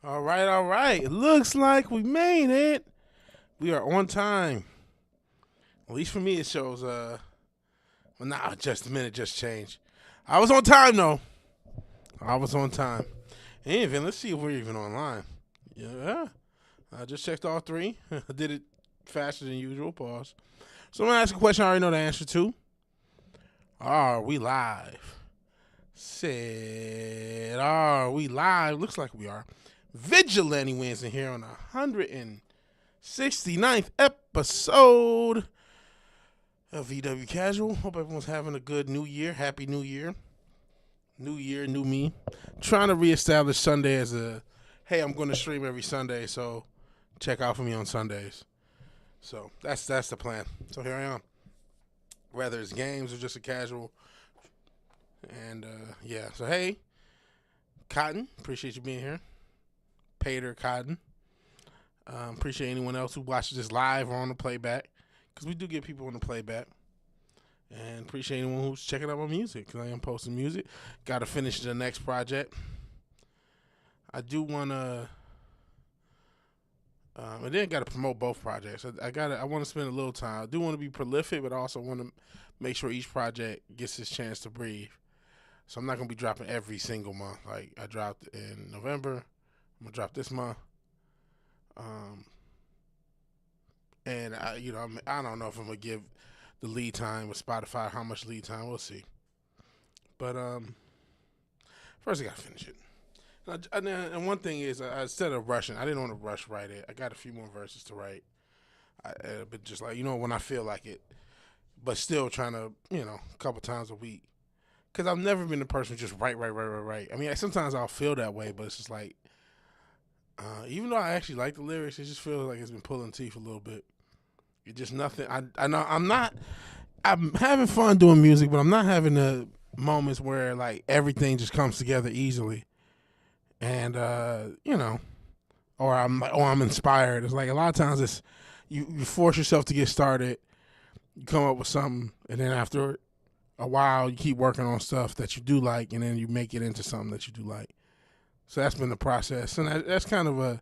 All right, all right. It looks like we made it. We are on time. At least for me, it shows. Well, nah, just a minute, just changed. I was on time though. I was on time. Even let's see if we're even online. Yeah, I just checked all three. I did it faster than usual. Pause. So I'm gonna ask a question I already know the answer to. Are we live? Said, are we live? Looks like we are. VigilanteWilliamson here on 169th episode of VW Casual. Hope everyone's having a good new year. Happy New Year. New year, new me. Trying to reestablish Sunday as hey, I'm going to stream every Sunday, so check out for me on Sundays. So that's the plan. So here I am. Whether it's games or just a casual. And yeah, so hey, Cotton, appreciate you being here. Pater Cotton. Appreciate anyone else who watches this live or on the playback, because we do get people on the playback. And appreciate anyone who's checking out my music, because I am posting music. Got to finish the next project. I do want to, and then got to promote both projects. I want to spend a little time. I do want to be prolific, but I also want to make sure each project gets its chance to breathe. So I'm not gonna be dropping every single month. Like I dropped in November, I'm gonna drop this month. And I don't know if I'm gonna give the lead time with Spotify how much lead time. We'll see. But first I gotta finish it. And one thing is, instead of rushing, I didn't want to rush write it. I got a few more verses to write. But just like when I feel like it, but still trying to a couple times a week. Because I've never been the person who just write. I mean, sometimes I'll feel that way, but it's just like, even though I actually like the lyrics, it just feels like it's been pulling teeth a little bit. It's just nothing. I know I'm having fun doing music, but I'm not having the moments where like everything just comes together easily. And, or I'm inspired. It's like a lot of times it's, you force yourself to get started, you come up with something, and then after a while you keep working on stuff that you do like, and then you make it into something that you do like. So that's been the process, and that's kind of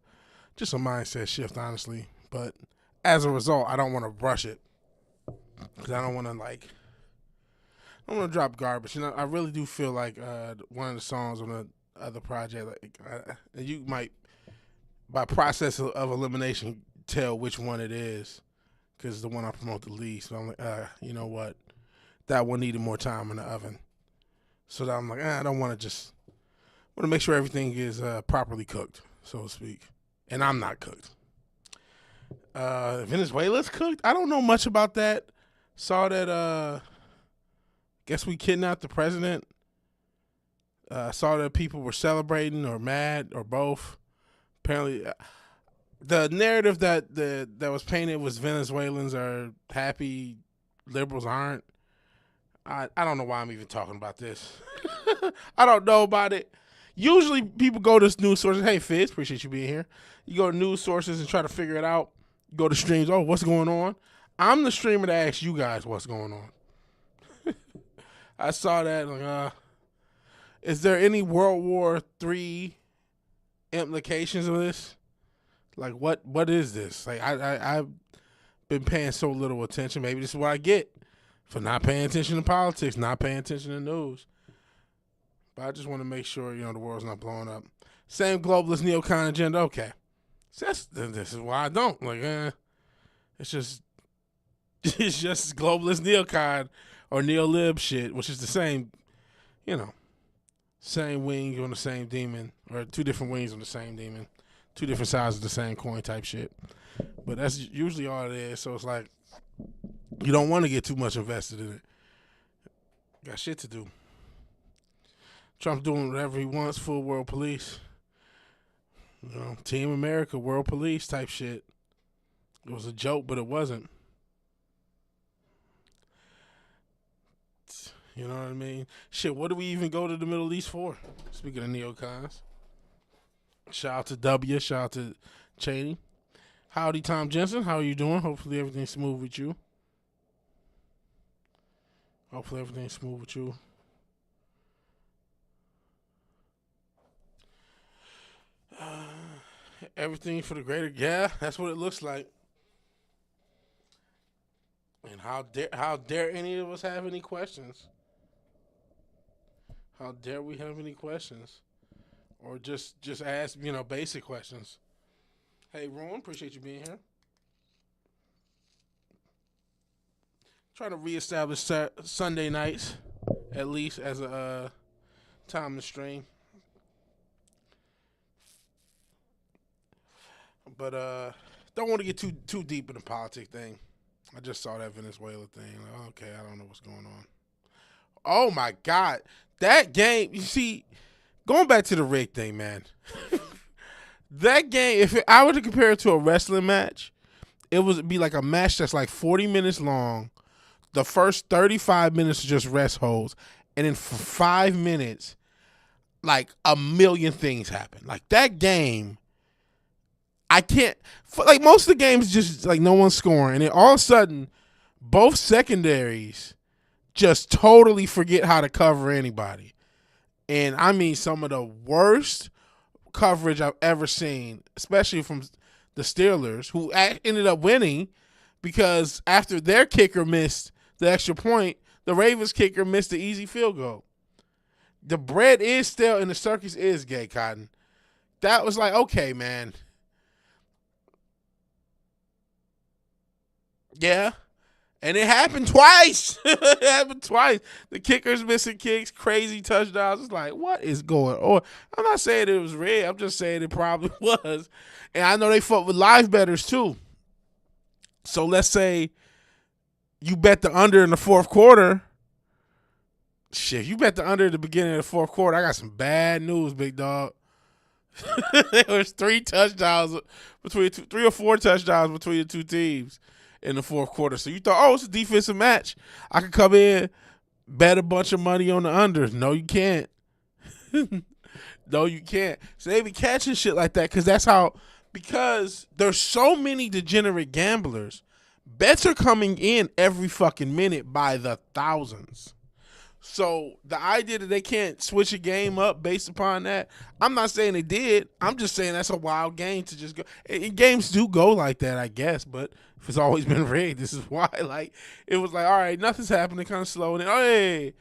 just a mindset shift, honestly. But as a result, I don't want to rush it, because I don't want to drop garbage. I really do feel like one of the songs on the other project, you might, by process of elimination, tell which one it is, because it's the one I promote the least. So I'm like, you know what? That one needed more time in the oven. So that I'm like, I don't want to want to make sure everything is properly cooked, so to speak. And I'm not cooked. Venezuela's cooked? I don't know much about that. Saw that, guess we kidnapped the president. Saw that people were celebrating or mad or both. Apparently, the narrative that was painted was Venezuelans are happy, liberals aren't. I don't know why I'm even talking about this. I don't know about it. Usually people go to news sources. Hey, Fizz, appreciate you being here. You go to news sources and try to figure it out. You go to streams. Oh, what's going on? I'm the streamer that asks you guys what's going on. I saw that. Like, is there any World War III implications of this? Like, what is this? Like, I've been paying so little attention. Maybe this is what I get for not paying attention to politics, not paying attention to news. But I just want to make sure, the world's not blowing up. Same globalist neocon agenda. Okay. So this is why I don't. Like, it's just globalist neocon or neolib shit, which is the same, same wing on the same demon, or two different wings on the same demon, two different sides of the same coin type shit. But that's usually all it is. So it's like, you don't want to get too much invested in it. Got shit to do. Trump's doing whatever he wants, full world police. Team America, world police type shit. It was a joke, but it wasn't. You know what I mean? Shit, what do we even go to the Middle East for? Speaking of neocons. Shout out to W, shout out to Cheney. Howdy, Tom Jensen. How are you doing? Hopefully everything's smooth with you. Everything for the greater. Yeah, that's what it looks like. And how dare any of us have any questions? How dare we have any questions? Or just ask, basic questions. Hey, Ron, appreciate you being here. Trying to reestablish Sunday nights, at least as a time to stream. But don't want to get too deep in the politics thing. I just saw that Venezuela thing. Like, okay, I don't know what's going on. Oh my God, that game. You see, going back to the rig thing, man. That game. I were to compare it to a wrestling match, it would be like a match that's like 40 minutes long. The first 35 minutes are just rest holds, and then for 5 minutes, like a million things happen. Like that game, I can't. Like most of the games, just like no one's scoring, and then all of a sudden, both secondaries just totally forget how to cover anybody. And I mean, some of the worst coverage I've ever seen, especially from the Steelers, who ended up winning because after their kicker missed the extra point, the Ravens kicker missed the easy field goal. The bread is stale and the circus is gay, Cotton. That was like, okay, man. Yeah. And it happened twice. It happened twice. The kicker's missing kicks, crazy touchdowns. It's like, what is going on? I'm not saying it was red. I'm just saying it probably was. And I know they fought with live bettors too. So let's say you bet the under in the fourth quarter. Shit, if you bet the under at the beginning of the fourth quarter, I got some bad news, big dog. There was three or four touchdowns between the two teams in the fourth quarter. So you thought, oh, it's a defensive match. I could come in, bet a bunch of money on the unders. No, you can't. No, you can't. So they be catching shit like that because there's so many degenerate gamblers. Bets are coming in every fucking minute by the thousands. So the idea that they can't switch a game up based upon that, I'm not saying they did. I'm just saying that's a wild game to just go. And games do go like that, I guess. But if it's always been rigged, this is why. Like it was like, all right, nothing's happening, kind of slow, and then hey,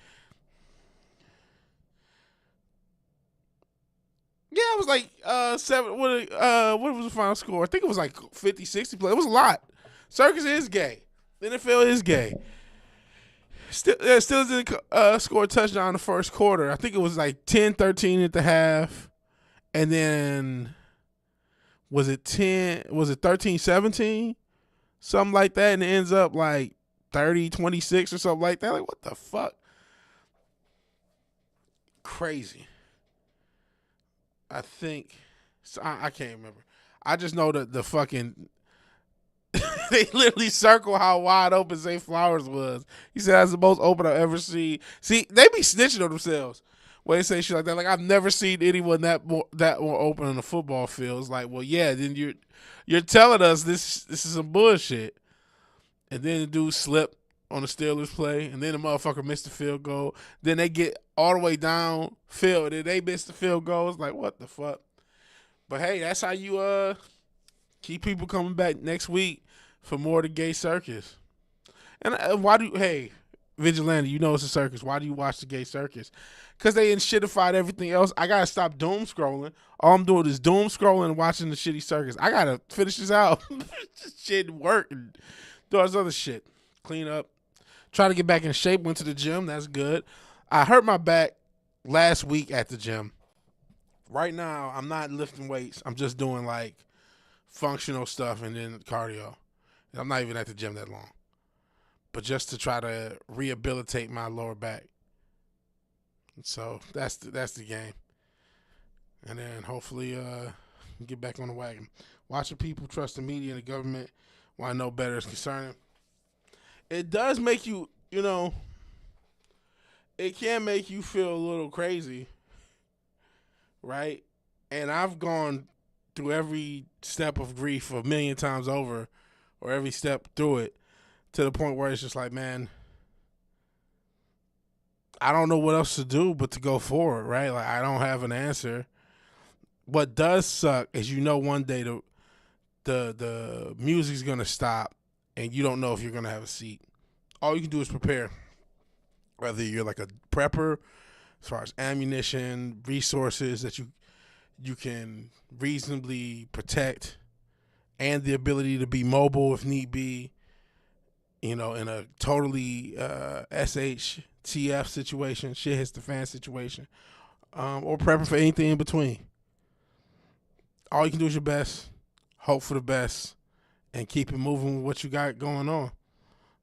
yeah, it was like 7. What was the final score? I think it was like 50-60 play. It was a lot. Circus is gay. The NFL is gay. Still didn't score a touchdown in the first quarter. I think it was like 10-13 at the half. And then was it 13-17? Something like that. And it ends up like 30-26 or something like that. Like, what the fuck? Crazy. I think. I can't remember. I just know that the fucking they literally circle how wide open Zay Flowers was. He said that's the most open I've ever seen. See, they be snitching on themselves when they say shit like that. Like I've never seen anyone that more open on the football field. It's like, well, yeah, then you're telling us this is some bullshit. And then the dude slipped on the Steelers play, and then the motherfucker missed the field goal. Then they get all the way down field, and they missed the field goal. It's like, what the fuck? But hey, that's how you keep people coming back next week for more of the gay circus. And hey, Vigilante, you know it's a circus. Why do you watch the gay circus? Because they shitified everything else. I got to stop doom scrolling. All I'm doing is doom scrolling and watching the shitty circus. I got to finish this out. Shit, work and do all this other shit. Clean up. Try to get back in shape. Went to the gym. That's good. I hurt my back last week at the gym. Right now, I'm not lifting weights. I'm just doing like functional stuff and then cardio. I'm not even at the gym that long. But just to try to rehabilitate my lower back. So that's the game. And then hopefully get back on the wagon. Watching people trust the media and the government when I know better is concerning. It does make you, it can make you feel a little crazy, right? And I've gone through every step of grief a million times over, or every step through it, to the point where it's just like, man, I don't know what else to do but to go forward, right? Like, I don't have an answer. what does suck is one day the music's gonna stop and you don't know if you're gonna have a seat. All you can do is prepare. Whether you're like a prepper, as far as ammunition, resources that you can reasonably protect, and the ability to be mobile if need be, in a totally SHTF situation, shit hits the fan situation, or prepping for anything in between. All you can do is your best, hope for the best, and keep it moving with what you got going on.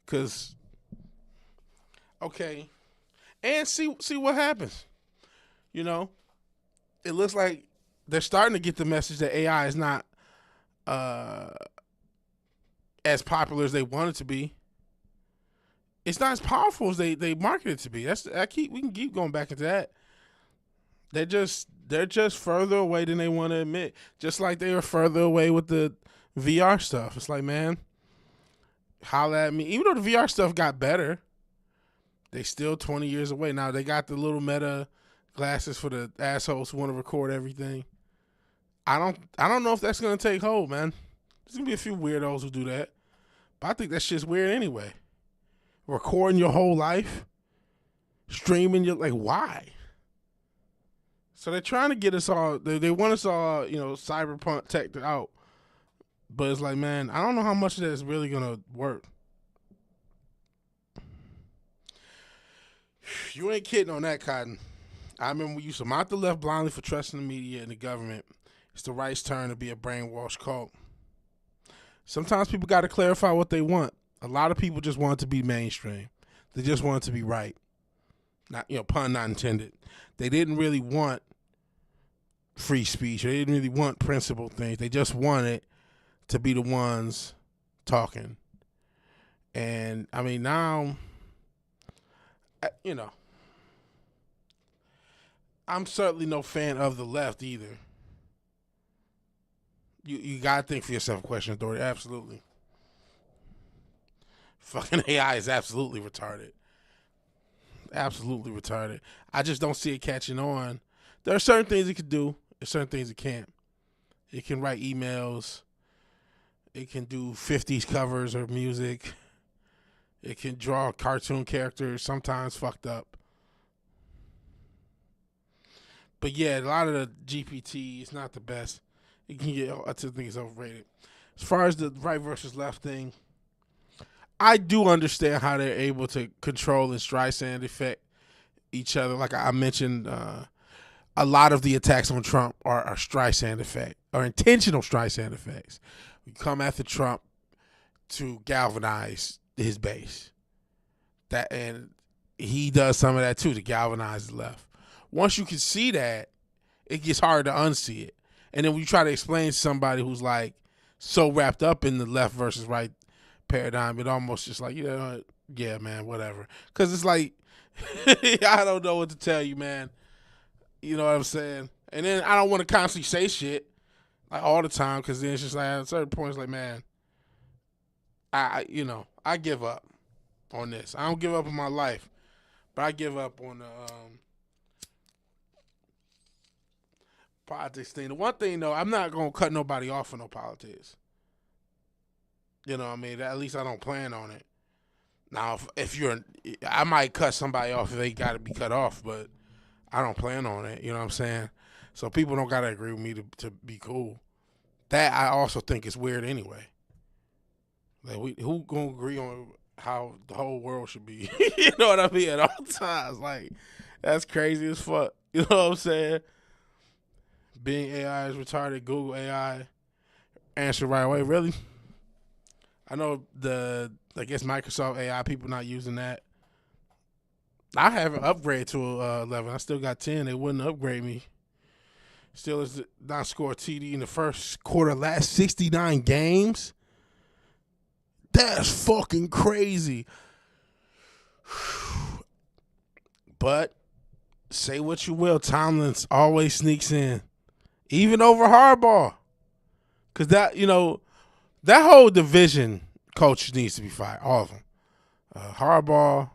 Because, okay, and see what happens. It looks like they're starting to get the message that AI is not as popular as they want it to be. It's not as powerful as they market it to be. We can keep going back into that. They're just further away than they want to admit. Just like they were further away with the VR stuff. It's like, man, holla at me. Even though the VR stuff got better, they still 20 years away. Now they got the little meta glasses for the assholes who want to record everything. I don't know if that's gonna take hold, man. There's gonna be a few weirdos who do that, but I think that shit's weird anyway. Recording your whole life, streaming why? So they're trying to get us all. They want us all, cyberpunk teched out, but it's like, man, I don't know how much of that is really gonna work. You ain't kidding on that, Cotton. I remember when you surmount the left blindly for trusting the media and the government. It's the right's turn to be a brainwashed cult. Sometimes people got to clarify what they want. A lot of people just want it to be mainstream. They just want it to be right. Not, pun not intended. They didn't really want free speech. Or they didn't really want principled things. They just wanted to be the ones talking. And, I mean, now, I'm certainly no fan of the left either. You gotta think for yourself, question authority. Absolutely. Fucking AI is absolutely retarded. Absolutely retarded. I just don't see it catching on. There are certain things it can do. There's certain things it can't. It can write emails. It can do 50s covers of music. It can draw cartoon characters, sometimes fucked up. But yeah, a lot of the GPT is not the best. It can get, I think it's overrated. As far as the right versus left thing, I do understand how they're able to control and Streisand effect each other. Like I mentioned, a lot of the attacks on Trump are Streisand effect, or intentional Streisand effects. We come after Trump to galvanize his base. And he does some of that too to galvanize the left. Once you can see that, it gets hard to unsee it. And then when you try to explain to somebody who's like so wrapped up in the left versus right paradigm, it almost just like, yeah, man, whatever. Because it's like, I don't know what to tell you, man. You know what I'm saying? And then I don't want to constantly say shit like all the time, because then it's just like at a certain point, it's like, man, I give up on this. I don't give up on my life, but I give up on the politics thing. The one thing, though, I'm not going to cut nobody off for no politics. You know what I mean? At least I don't plan on it. Now, I might cut somebody off if they got to be cut off, but I don't plan on it. You know what I'm saying? So people don't got to agree with me to be cool. That I also think is weird anyway. Like, who going to agree on how the whole world should be? You know what I mean? At all times. Like, that's crazy as fuck. You know what I'm saying? Bing AI is retarded. Google AI answer right away. Really? I know I guess Microsoft AI people not using that. I haven't upgraded to 11. I still got 10. They wouldn't upgrade me. Still is not score TD in the first quarter. Last 69 games. That's fucking crazy. But say what you will, Tomlin always sneaks in, even over Harbaugh, because that whole division coach needs to be fired. All of them. Harbaugh,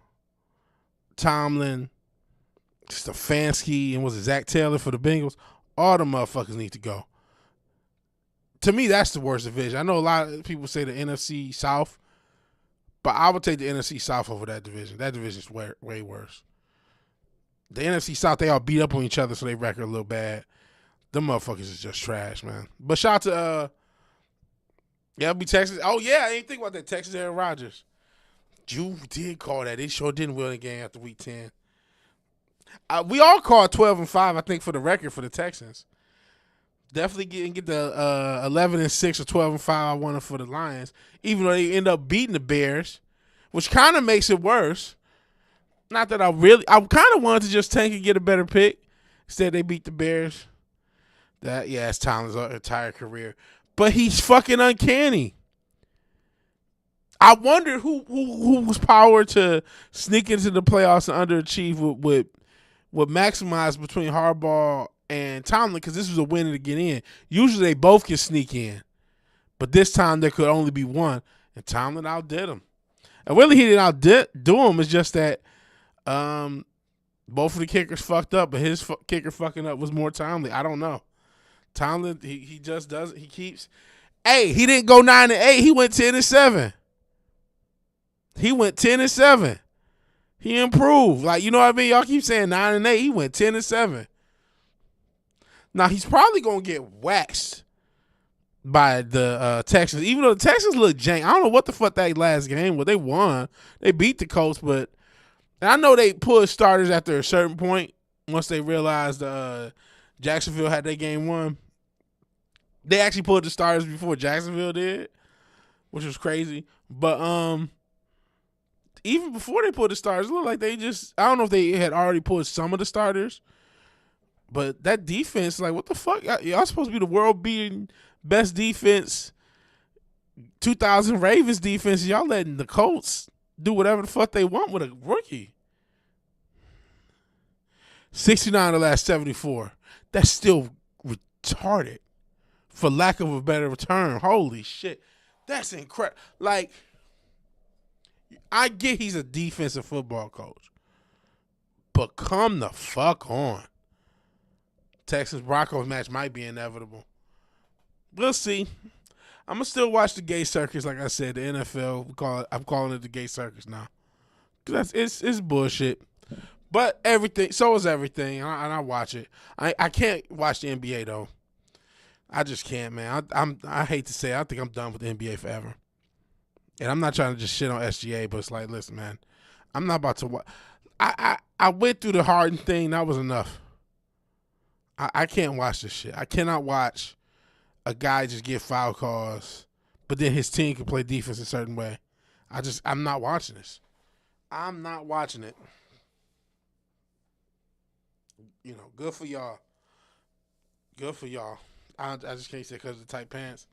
Tomlin, Stefanski, and was it Zach Taylor for the Bengals? All the motherfuckers need to go. To me, that's the worst division. I know a lot of people say the NFC South, but I would take the NFC South over that division. That division's way worse. The NFC South, they all beat up on each other, so they record a little bad. Them motherfuckers is just trash, man. But shout out to it'll be Texas. Oh yeah, I ain't think about that. Texas Aaron Rodgers. You did call that. They sure didn't win the game after week 10. We all called 12-5, I think, for the record for the Texans. Definitely get the 11-6 or 12-5 I wanted for the Lions, even though they end up beating the Bears, which kind of makes it worse. Not that I kind of wanted to just tank and get a better pick. Instead, they beat the Bears. It's Tomlin's entire career. But he's fucking uncanny. I wonder whose power to sneak into the playoffs and underachieve would maximize between Harbaugh and Tomlin, because this was a winner to get in. Usually they both can sneak in. But this time there could only be one. And Tomlin outdid him. And really he didn't outdo him. It's just that both of the kickers fucked up, but his kicker fucking up was more timely. I don't know. Tomlin, he just does it. He keeps. Hey, he didn't go 9-8. He went 10-7. He went 10-7. He improved. Like, you know what I mean? Y'all keep saying 9-8. He went 10-7. Now he's probably gonna get waxed by the Texans, even though the Texans look jank. I don't know what the fuck that last game was. They won. They beat the Colts, but I know they pulled starters after a certain point once they realized Jacksonville had their game won. They actually pulled the starters before Jacksonville did, which was crazy. But even before they pulled the starters, it looked like they just, I don't know if they had already pulled some of the starters, but that defense, like, what the fuck? Y'all supposed to be the world-beating best defense, 2000 Ravens defense. Y'all letting the Colts do whatever the fuck they want with a rookie. 69 of the last 74. That's still retarded, for lack of a better term. Holy shit. That's incredible. Like, I get he's a defensive football coach, but come the fuck on. Texans-Broncos match might be inevitable. We'll see. I'm going to still watch the gay circus, like I said, the NFL. I'm calling it the gay circus now. It's bullshit. But so is everything, and I watch it. I can't watch the NBA, though. I just can't, man. I hate to say it, I think I'm done with the NBA forever. And I'm not trying to just shit on SGA, but it's like, listen, man, I'm not about to watch. I went through the Harden thing. That was enough. I can't watch this shit. I cannot watch a guy just get foul calls, but then his team can play defense a certain way. I'm not watching this. I'm not watching it. You know, good for y'all. Good for y'all. I just can't say because of the tight pants.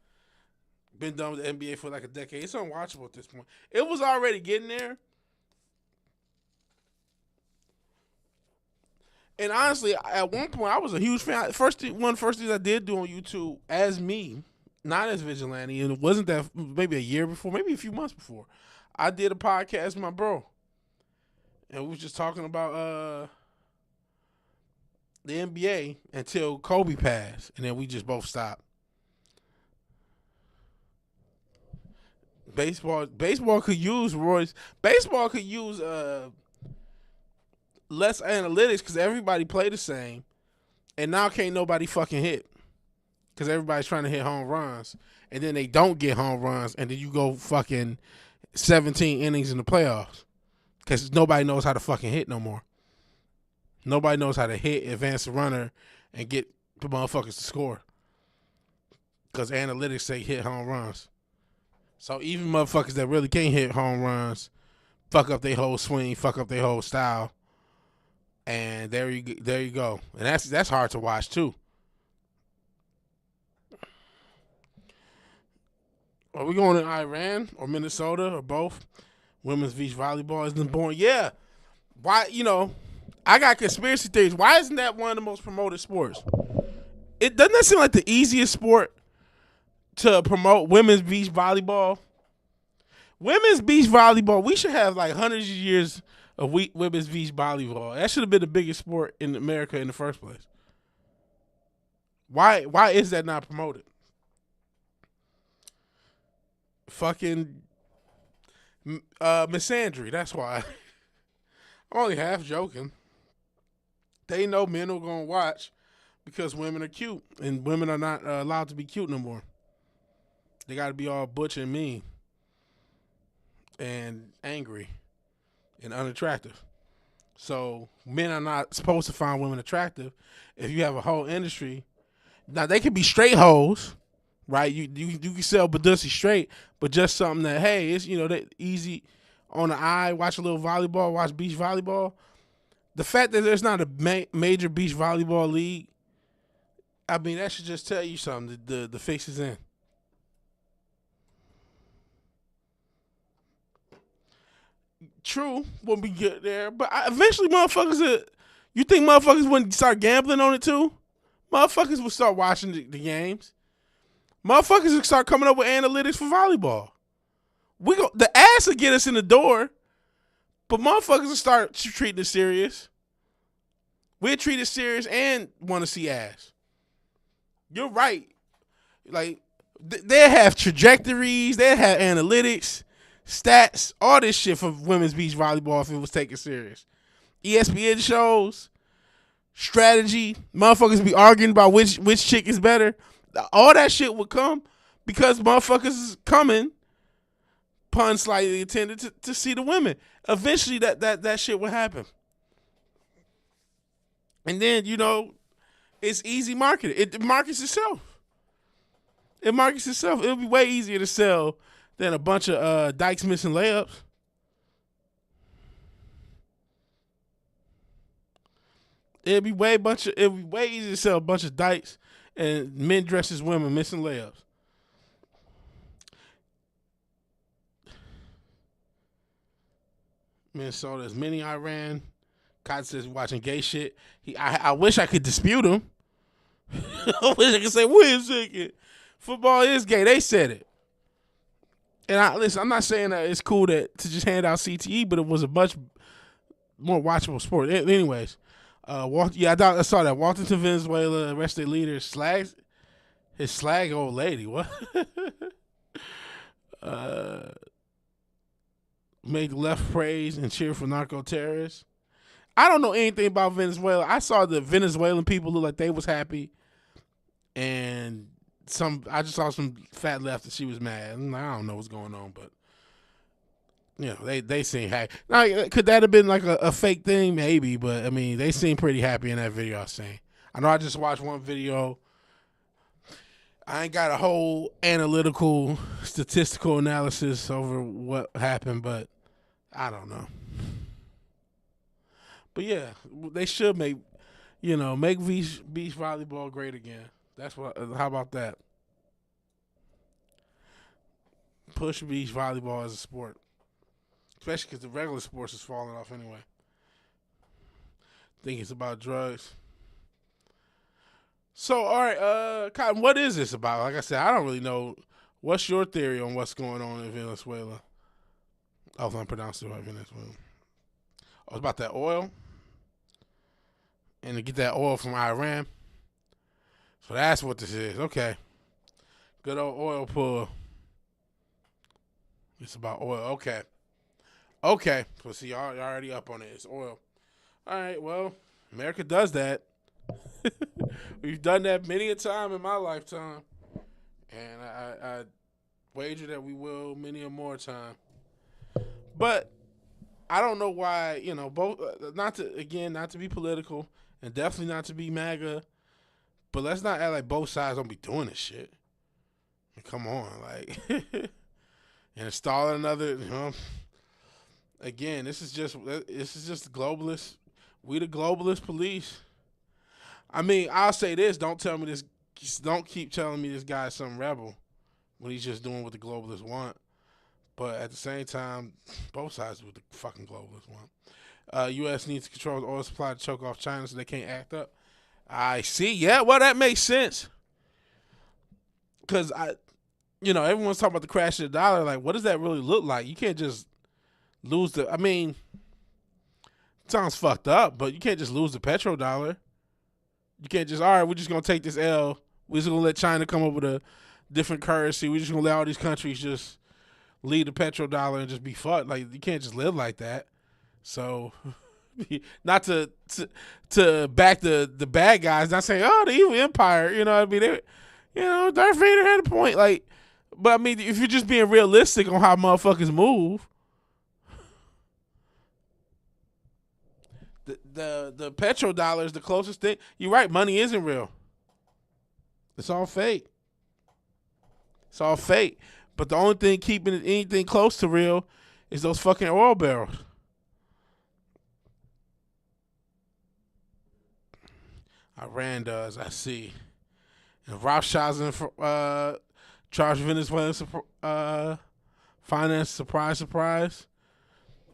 Been done with the NBA for like a decade. It's unwatchable at this point. It was already getting there. And honestly, at one point, I was a huge fan. First things I did do on YouTube as me, not as Vigilante, and it wasn't that maybe a year before, maybe a few months before, I did a podcast with my bro. And we was just talking about the NBA until Kobe passed, and then we just both stopped. Baseball could use Royce. Baseball could use less analytics because everybody play the same, and now can't nobody fucking hit because everybody's trying to hit home runs, and then they don't get home runs, and then you go fucking 17 innings in the playoffs because nobody knows how to fucking hit no more. Nobody knows how to hit, advance the runner, and get the motherfuckers to score because analytics say hit home runs. So even motherfuckers that really can't hit home runs fuck up their whole swing, fuck up their whole style, and there you go. And that's hard to watch too. Are we going to Iran or Minnesota or both? Women's beach volleyball isn't born. Yeah. Why? You know, I got conspiracy theories. Why isn't that one of the most promoted sports? It doesn't that seem like the easiest sport to promote women's beach volleyball? Women's beach volleyball, we should have like hundreds of years of women's beach volleyball. That should have been the biggest sport in America in the first place. Why is that not promoted? Fucking misandry. That's why. I'm only half joking. They know men are gonna watch because women are cute, and women are not allowed to be cute no more. They got to be all butch and mean and angry and unattractive. So men are not supposed to find women attractive. If you have a whole industry, now they can be straight hoes, right? You can sell Badussi straight, but just something that, hey, it's that easy on the eye. Watch a little volleyball, watch beach volleyball. The fact that there's not a major beach volleyball league, I mean, that should just tell you something. The fix is in. True, when we get there, but eventually, motherfuckers. You think motherfuckers wouldn't start gambling on it too? Motherfuckers would start watching the games. Motherfuckers would start coming up with analytics for volleyball. The ass will get us in the door, but motherfuckers will start treating it serious. We'll treat it serious and want to see ass. You're right. Like, they have trajectories, they have analytics, stats, all this shit for women's beach volleyball if it was taken serious. ESPN shows, strategy, motherfuckers be arguing about which chick is better. All that shit would come because motherfuckers is coming, pun slightly intended, to see the women. Eventually that shit would happen. And then, it's easy marketing. It markets itself. It'll be way easier to sell than a bunch of dykes missing layups. It'll be way easier to sell a bunch of dykes and men dressed as women missing layups. Minnesota's mini Iran. Cotton says watching gay shit. I wish I could dispute him. I wish I could say, wait a second. Football is gay. They said it. And listen, I'm not saying that it's cool to just hand out CTE, but it was a much more watchable sport. Anyways, I saw that. Walton to Venezuela, arrested leader his slag old lady. What? Make left praise and cheer for narco terrorists. I don't know anything about Venezuela. I saw the Venezuelan people look like they was happy, and I just saw some fat left that she was mad. I don't know what's going on, but they seem happy. Now, could that have been like a fake thing? Maybe, but I mean, they seem pretty happy in that video I was saying. I know I just watched one video. I ain't got a whole analytical, statistical analysis over what happened, but I don't know. But yeah, they should make beach volleyball great again. That's what. How about that? Push beach volleyball as a sport, especially because the regular sports is falling off anyway. Think it's about drugs. So, all right, Cotton, what is this about? Like I said, I don't really know. What's your theory on what's going on in Venezuela? I was unpronounced it right, Venezuela. Oh, it's about that oil. And to get that oil from Iran. So that's what this is. Okay. Good old oil pull. It's about oil. Okay. So see, y'all already up on it. It's oil. All right, well, America does that. We've done that many a time in my lifetime. And I wager that we will many a more time. But I don't know why, both, not to be political and definitely not to be MAGA, but let's not act like both sides don't be doing this shit. I mean, come on, like, and installing another, again, this is just globalists. We the globalist police. I mean, I'll say this, don't keep telling me this guy's some rebel when he's just doing what the globalists want. But at the same time, both sides do what the fucking globalists want. U.S. needs to control the oil supply to choke off China so they can't act up. I see. Yeah, well, that makes sense. Because, everyone's talking about the crash of the dollar. Like, what does that really look like? You can't just lose I mean, it sounds fucked up, but you can't just lose the petrodollar. You can't just, all right, we're just gonna take this L. We're just gonna let China come up with a different currency. We're just gonna let all these countries just leave the petrodollar and just be fucked. Like, you can't just live like that. So, not to back the bad guys, not saying, oh, the evil empire. You know what I mean? Darth Vader had a point. Like, but I mean, if you're just being realistic on how motherfuckers move, the petrodollar is the closest thing. You're right. Money isn't real. It's all fake. It's all fake. But the only thing keeping anything close to real is those fucking oil barrels. Iran does, I see. And Rothschilds charged Venezuela finance, surprise.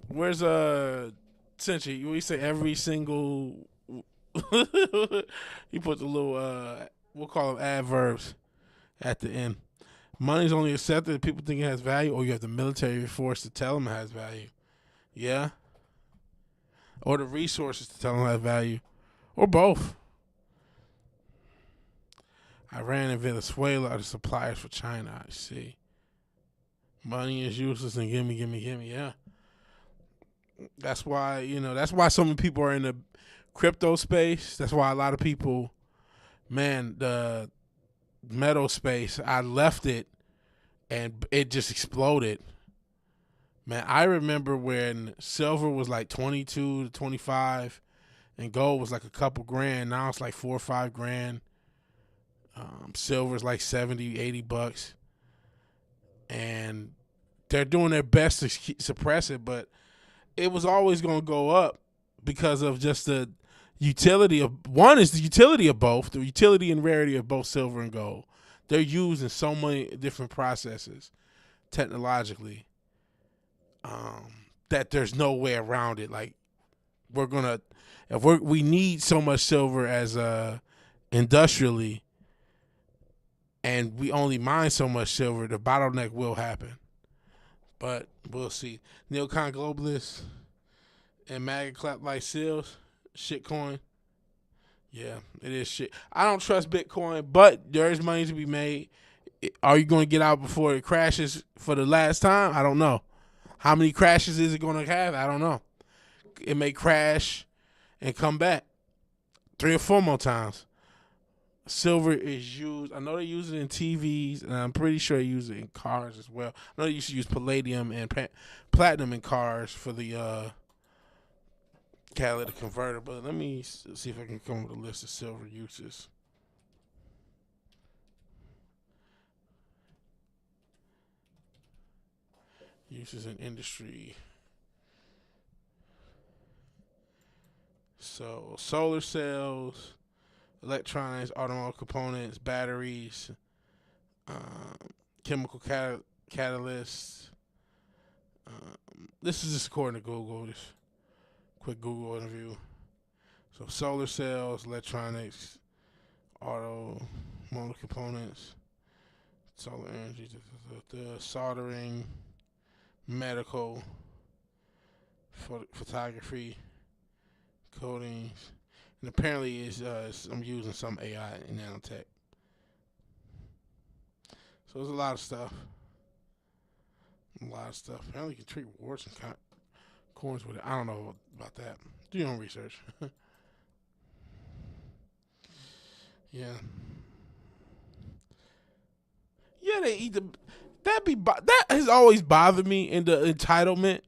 Where's Century? We say every single. He put the little we'll call them adverbs at the end. Money's only accepted if people think it has value, or you have the military force to tell them it has value. Yeah. Or the resources to tell them it has value. Or both. Iran and Venezuela are the suppliers for China, I see. Money is useless and gimme. Yeah. That's why, so many people are in the crypto space. That's why a lot of people, man, the metal space, I left it and it just exploded. Man, I remember when silver was like 22 to 25 and gold was like a couple grand. Now it's like $4 or $5 grand. Silver's like 70, 80 bucks. And they're doing their best to suppress it, but it was always going to go up because of just the utility of, one is the utility of both, the utility and rarity of both silver and gold. They're used in so many different processes technologically that there's no way around it. Like, we need so much silver as industrially, and we only mine so much silver, the bottleneck will happen. But we'll see. Neocon globalists and MAGA clap like seals. Shitcoin. Yeah, it is shit. I don't trust Bitcoin, but there is money to be made. Are you going to get out before it crashes for the last time? I don't know. How many crashes is it going to have? I don't know. It may crash and come back 3 or 4 more times. Silver is used. I know they use it in TVs, and I'm pretty sure they use it in cars as well. I know they used to use palladium and platinum in cars for the catalytic converter. But let me see if I can come up with a list of silver uses. Uses in industry. So solar cells, electronics, automotive components, batteries, chemical catalysts. This is just according to Google. Just quick Google interview. So solar cells, electronics, automotive components, solar energy, the soldering, medical, photography, coding, and apparently I'm using some AI in nanotech. So there's a lot of stuff. Apparently you can treat warts and corns with it. I don't know about that. Do your own research. Yeah. Yeah, they eat that has always bothered me in the entitlement,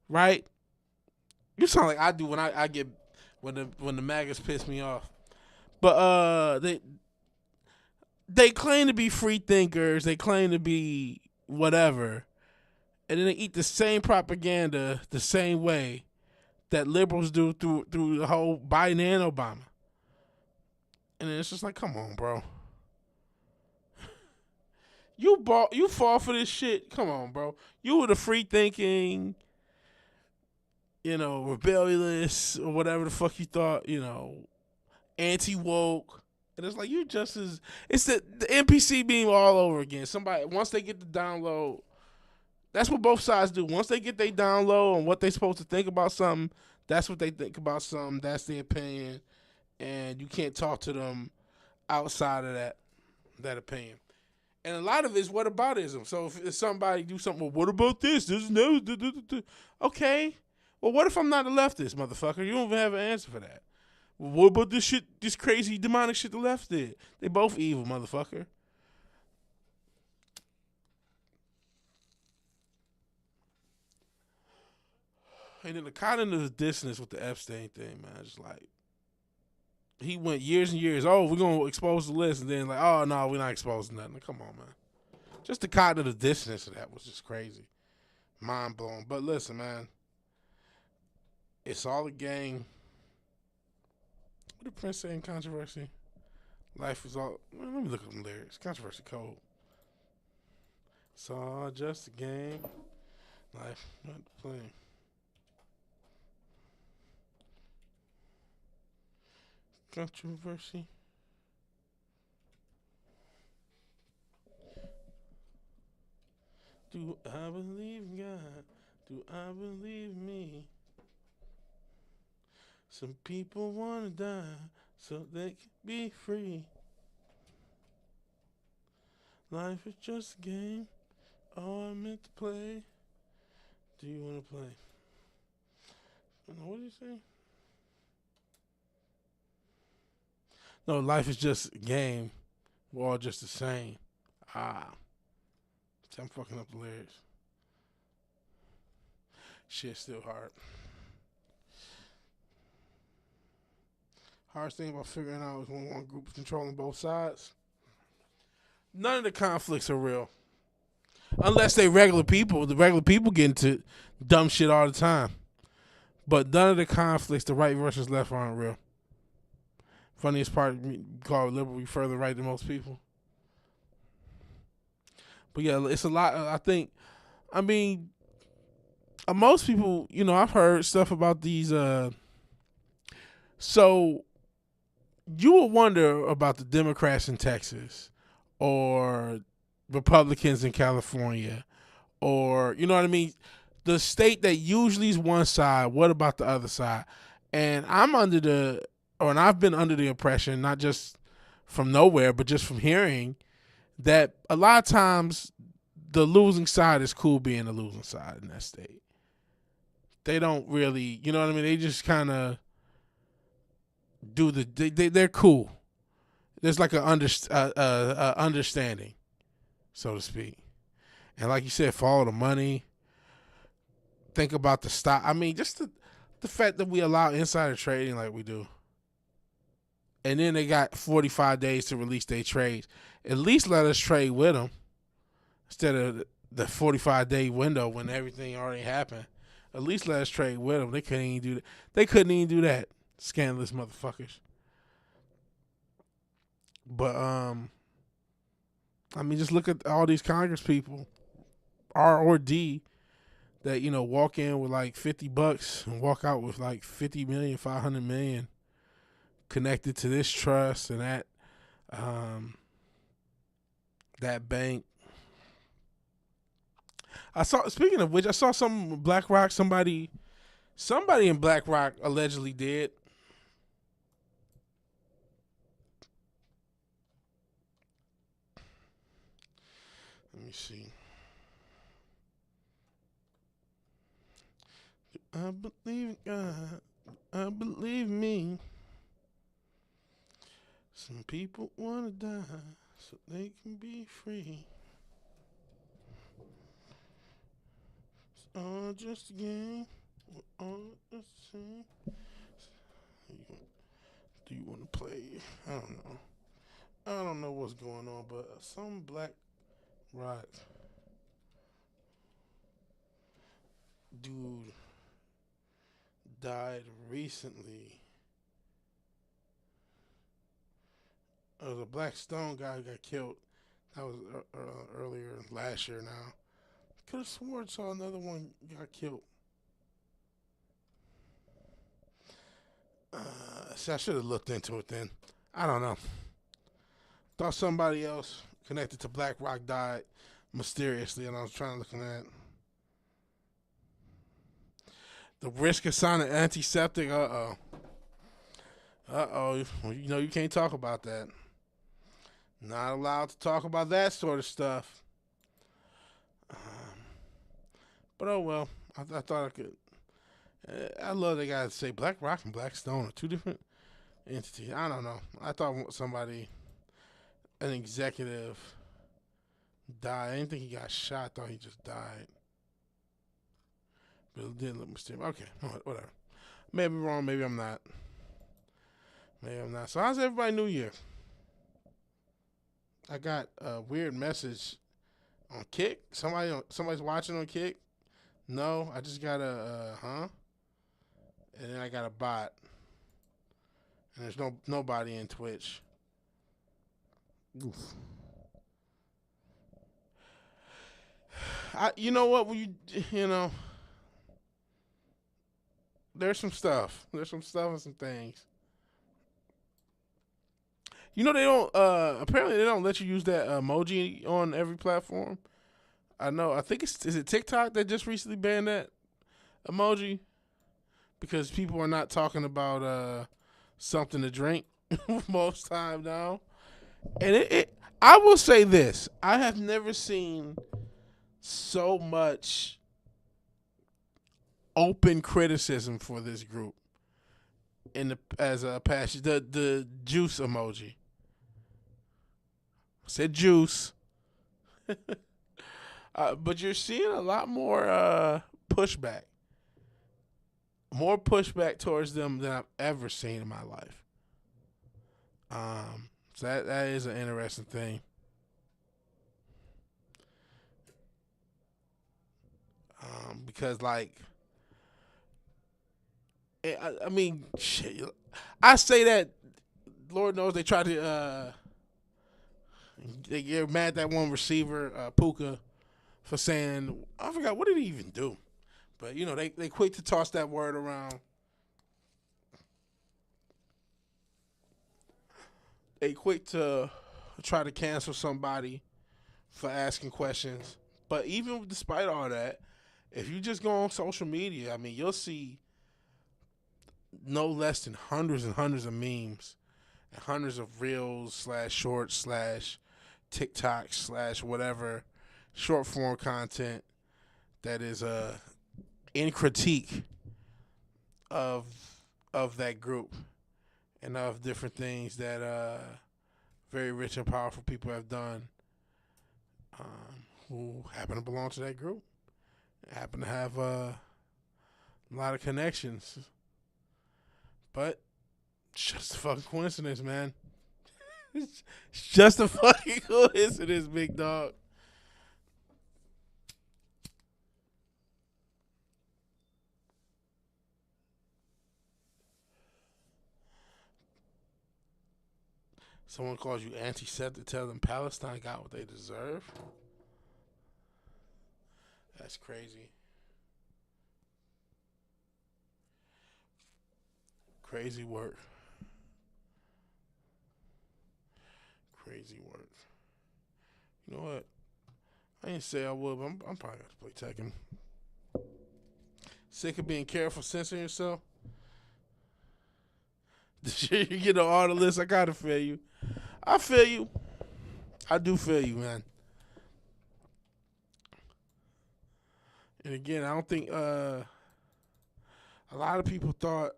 right? You sound like I do when I get when the maggots piss me off. But they claim to be free thinkers, they claim to be whatever, and then they eat the same propaganda the same way that liberals do through the whole Biden and Obama. And then it's just like, come on, bro. You fall for this shit. Come on, bro. You were the free thinking, rebellious or whatever the fuck you thought, anti woke. And it's like you just as it's the NPC beam all over again. Somebody once they get the download, that's what both sides do. Once they get their download on what they're supposed to think about something, that's what they think about something. That's their opinion. and you can't talk to them outside of that opinion. And a lot of it's whataboutism. So if somebody do something, well, what about this? This is no. Okay. Well, what if I'm not a leftist, motherfucker? You don't even have an answer for that. Well, what about this shit, this crazy demonic shit the left did? They both evil, motherfucker. And then the cognitive dissonance with the Epstein thing, man, just like he went years and years. Oh, we're gonna expose the list, and then like, oh no, we're not exposing nothing. Come on, man. Just the cognitive dissonance of that was just crazy, mind blowing. But listen, man, it's all a game. What did Prince say in Controversy? Life is all. Well, let me look up the lyrics. Controversy Code. It's all just a game. Life not playing. Controversy. Do I believe in God? Do I believe me? Some people wanna die so they can be free. Life is just a game. All I'm meant to play. Do you wanna play? What did you say? No, life is just a game. We're all just the same. I'm fucking up the lyrics. Shit's still hard. Hardest thing about figuring out is when one group is controlling both sides. None of the conflicts are real. Unless they regular people. The regular people get into dumb shit all the time. But none of the conflicts, the right versus left, aren't real. Funniest part, call it liberal, we further right than most people. But yeah, it's a lot. I think, most people, I've heard stuff about these. So you would wonder about the Democrats in Texas or Republicans in California or, you know what I mean? The state that usually is one side, what about the other side? And I've been under the impression, not just from nowhere, but just from hearing, that a lot of times the losing side is cool being the losing side in that state. They don't really, you know what I mean? They just kind of do they're cool. There's like a understanding, so to speak. And like you said, follow the money. Think about the stock. Just the fact that we allow insider trading like we do. And then they got 45 days to release their trades. At least let us trade with them instead of the 45-day window when everything already happened. At least let us trade with them. They couldn't even do that. Scandalous motherfuckers. But just look at all these Congress people, R or D, that walk in with like $50 and walk out with like 50 million, 500 million connected to this trust and that bank. Speaking of which, I saw some BlackRock. Somebody in BlackRock allegedly did. Let me see. I believe in God. I believe me. Some people want to die so they can be free. It's all just a game. We're all the same. Do you want to play? I don't know. I don't know what's going on, but some black rock dude died recently. There was a Black Stone guy who got killed. That was earlier last year now. Could have sworn saw another one got killed. See, I should have looked into it then. I don't know. Thought somebody else connected to BlackRock died mysteriously, and I was trying to look at the risk of signing antiseptic. Uh-oh. Well, you know you can't talk about that. Not allowed to talk about that sort of stuff. Um, but oh well. I thought I could. I love the guys say Black Rock and Black Stone are two different entities. I don't know. I thought somebody, an executive, died. I didn't think he got shot. I thought he just died. But it did look mysterious. Okay, whatever. Maybe wrong. Maybe I'm not. Maybe I'm not. So how's everybody New Year? I got a weird message on Kick. Somebody's watching on Kick. No, I just got a huh, and then I got a bot, and there's nobody in Twitch. Oof. You know what? You know, there's some stuff. There's some stuff and some things. You know they don't. Apparently they don't let you use that emoji on every platform. I know. I think is it TikTok that just recently banned that emoji because people are not talking about something to drink most time now. And I will say this: I have never seen so much open criticism for this group as a past the juice emoji. I said juice. But you're seeing a lot more pushback. More pushback towards them than I've ever seen in my life. So that is an interesting thing. Because like, I mean, shit. I say that. Lord knows they tried to. They get mad at that one receiver, Puka, for saying I forgot what did he even do, but you know they quick to toss that word around. They quick to try to cancel somebody for asking questions. But even despite all that, if you just go on social media, I mean, you'll see no less than hundreds and hundreds of memes and hundreds of reels slash shorts slash TikTok slash whatever short form content that is in critique of that group and of different things that very rich and powerful people have done who happen to belong to that group, happen to have a lot of connections. But it's just a fucking coincidence, man. It's just a fucking coincidence, big dog. Someone calls you anti-Semitic to tell them Palestine got what they deserve. That's crazy. Crazy work. Crazy work. You know what? I didn't say I would, but I'm probably going to play Tekken. Sick of being careful, censoring yourself? You get on all the list. I gotta feel you. I feel you. I do feel you, man. And again, I don't think a lot of people thought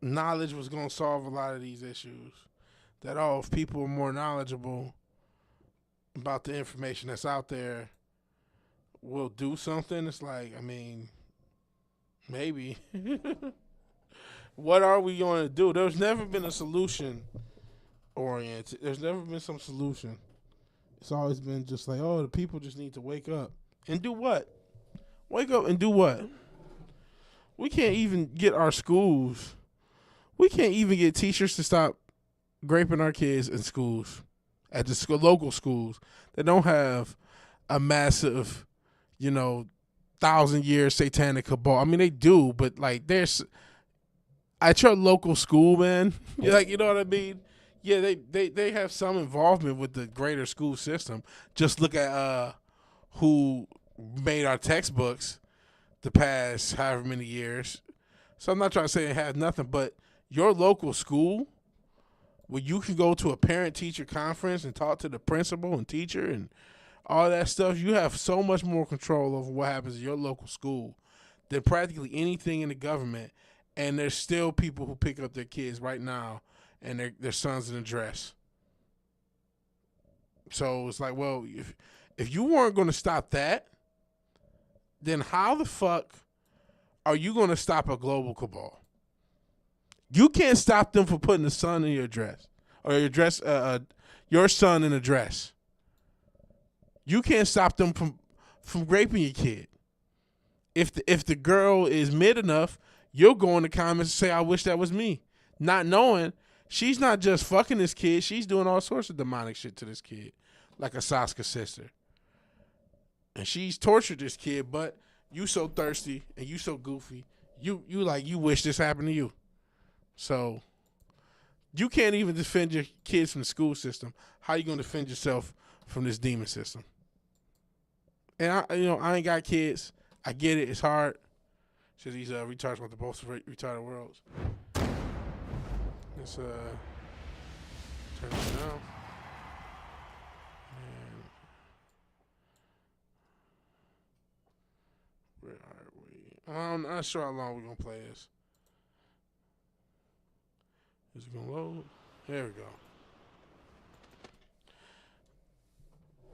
knowledge was going to solve a lot of these issues. That if people are more knowledgeable about the information that's out there, will do something. It's like, I mean, maybe. What are we going to do? There's never been a solution oriented. There's never been some solution. It's always been just like, the people just need to wake up. And do what? Wake up and do what? We can't even get our schools. We can't even get teachers to stop graping our kids in schools, at the local schools that don't have a massive, 1,000-year satanic cabal. I mean, they do, but like there's at your local school, man. Like, you know what I mean? Yeah, they have some involvement with the greater school system. Just look at who made our textbooks the past however many years. So I'm not trying to say it has nothing, but your local school, where you can go to a parent-teacher conference and talk to the principal and teacher and all that stuff, you have so much more control over what happens in your local school than practically anything in the government. And there's still people who pick up their kids right now and their sons in a dress. So it's like, well, if you weren't going to stop that, then how the fuck are you going to stop a global cabal? You can't stop them from putting a son in your dress or your son in a dress. You can't stop them from raping your kid. If the girl is mid enough, you'll go in the comments and say, I wish that was me. Not knowing she's not just fucking this kid, she's doing all sorts of demonic shit to this kid, like a Sasuke sister. And she's tortured this kid, but you so thirsty and you so goofy, you wish this happened to you. So you can't even defend your kids from the school system. How you gonna defend yourself from this demon system? And I ain't got kids. I get it. It's hard. So these retards want the both retarded worlds. Let's turn it down. And where are we? I'm not sure how long we're gonna play this. Is it gonna load? There we go.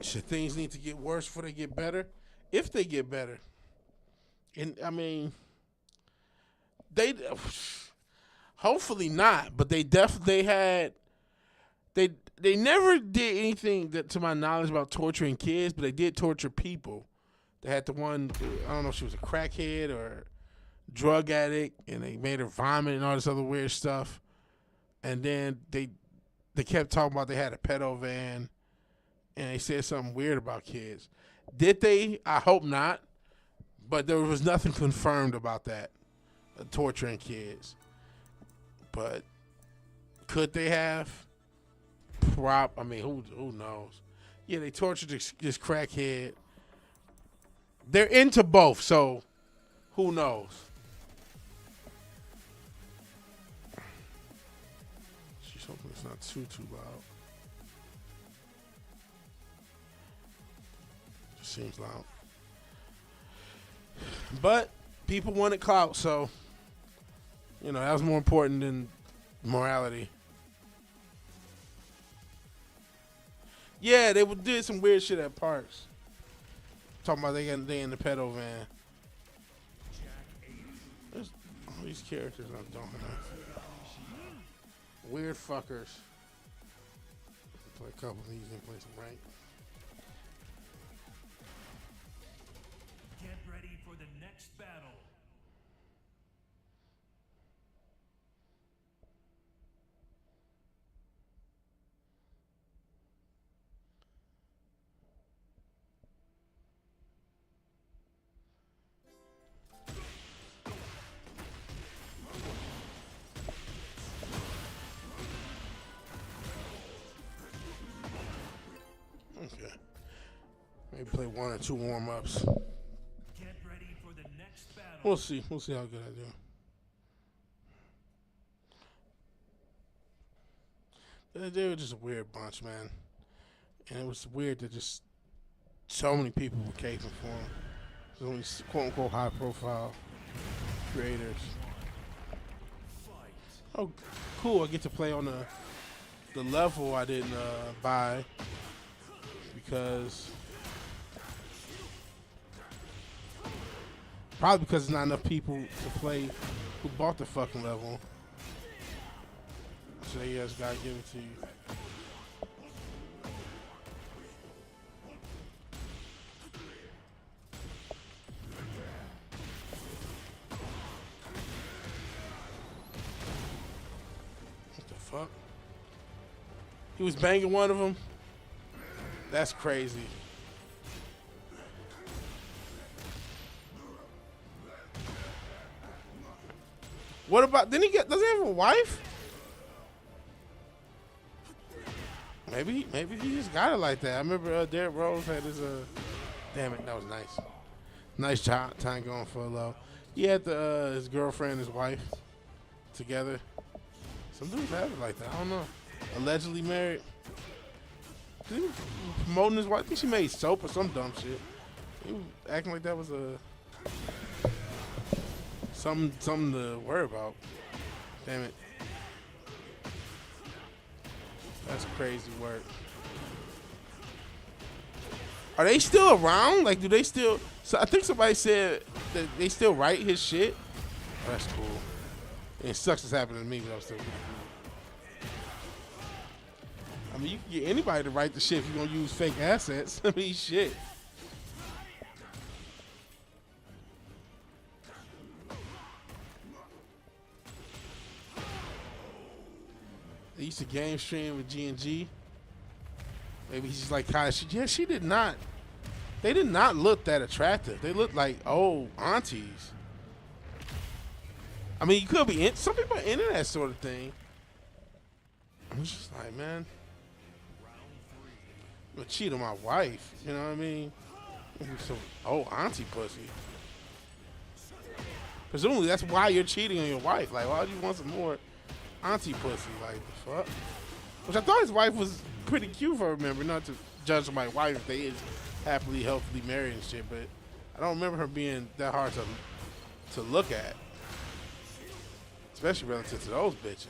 Should things need to get worse before they get better? If they get better. And I mean, they hopefully not, but they definitely had they never did anything that, to my knowledge, about torturing kids, but they did torture people. They had the one, I don't know if she was a crackhead or drug addict, and they made her vomit and all this other weird stuff. And then they kept talking about they had a pedo van, and they said something weird about kids. Did they? I hope not. But there was nothing confirmed about that, torturing kids. But could they have? I mean, who knows? Yeah, they tortured this crackhead. They're into both, so who knows? She's hoping it's not too loud. Just seems loud. But people wanted clout, so that was more important than morality. Yeah, they did some weird shit at parks. Talking about they in the pedo van. There's all these characters I don't have. Weird fuckers. Play a couple of these and play some rank. Get ready for the next battle. Okay. Maybe play one or two warm-ups. Get ready for the next battle. We'll see. We'll see how good I do. They were just a weird bunch, man. And it was weird that just so many people were caping for them. So many quote-unquote high-profile creators. Oh, cool. I get to play on the level I didn't buy because... Probably because there's not enough people to play who bought the fucking level. So you just gotta give it to you. What the fuck? He was banging one of them? That's crazy. What about, does he have a wife? Maybe he just got it like that. I remember Derrick Rose had his, damn it, that was nice. Nice time going for a low. He had his girlfriend and his wife together. Some dudes have it like that. I don't know. Allegedly married. He was promoting his wife. I think she made soap or some dumb shit. He was acting like that was something to worry about. Damn it. That's crazy work. Are they still around? Like, do they still? So I think somebody said that they still write his shit. Oh, that's cool. It sucks it's happening to me, but I'm still pretty cool. I mean, you can get anybody to write the shit if you're gonna use fake assets. I mean, shit. They used to game stream with G&G. Maybe he's just like Kai. Yeah, she did not. They did not look that attractive. They looked like old aunties. I mean, you could be in. Some people are into that sort of thing. I'm just like, man, I'm gonna cheat on my wife. You know what I mean? Some old auntie pussy. Presumably, that's why you're cheating on your wife. Like, why do you want some more auntie pussy? Like, the fuck? Which I thought his wife was pretty cute, if I remember. Not to judge somebody's wife if they is happily, healthily married and shit, but I don't remember her being that hard to look at. Especially relative to those bitches.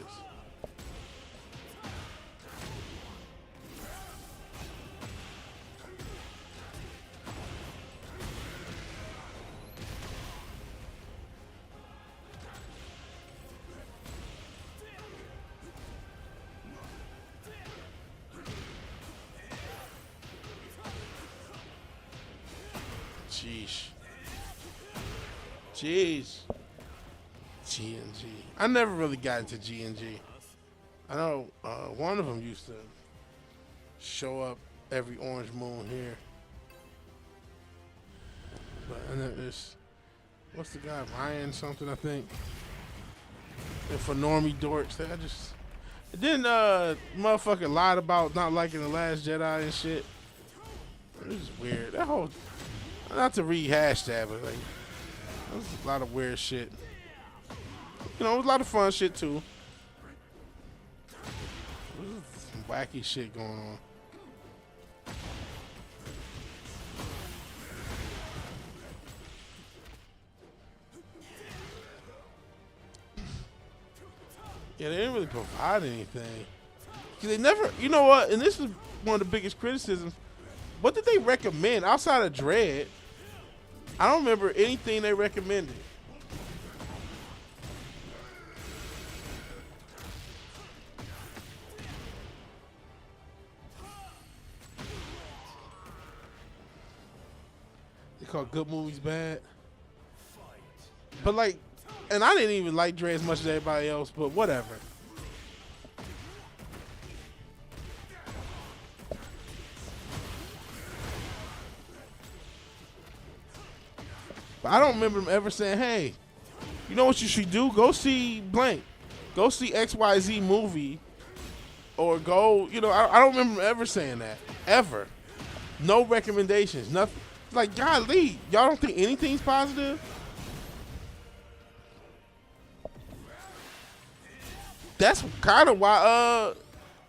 Jeez. Jeez. G&G. I never really got into G&G. I know one of them used to show up every orange moon here. But and then there's, what's the guy, Ryan something, I think. And for normie dorks, I just, and then motherfucker lied about not liking The Last Jedi and shit. It was weird. That whole, not to rehash that, but like, there was a lot of weird shit. You know, it was a lot of fun shit too. There was some wacky shit going on. Yeah, they didn't really provide anything. Cause they never, you know what? And this is one of the biggest criticisms. What did they recommend outside of Dread? I don't remember anything they recommended. They call good movies bad. But like, and I didn't even like Dre as much as everybody else, but whatever. But I don't remember him ever saying, hey, you know what you should do? Go see blank. Go see XYZ movie. Or go, you know, I don't remember him ever saying that. Ever. No recommendations. Nothing. Like, golly, y'all don't think anything's positive? That's kind of why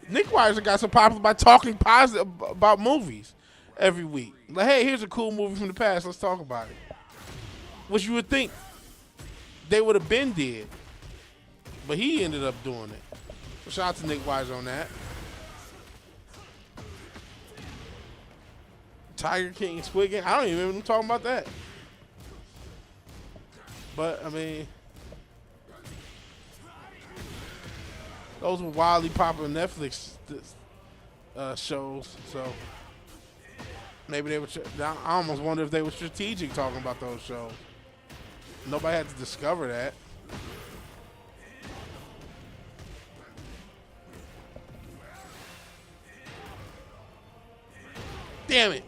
Nick Weiser got so popular by talking positive about movies every week. Like, hey, here's a cool movie from the past. Let's talk about it. Which you would think they would have been did. But he ended up doing it. So shout out to Nick Weiser on that. Tiger King and Squid Game. I don't even remember them talking about that. But, I mean, those were wildly popular Netflix shows. So maybe they were, I almost wonder if they were strategic talking about those shows. Nobody had to discover that. Damn it.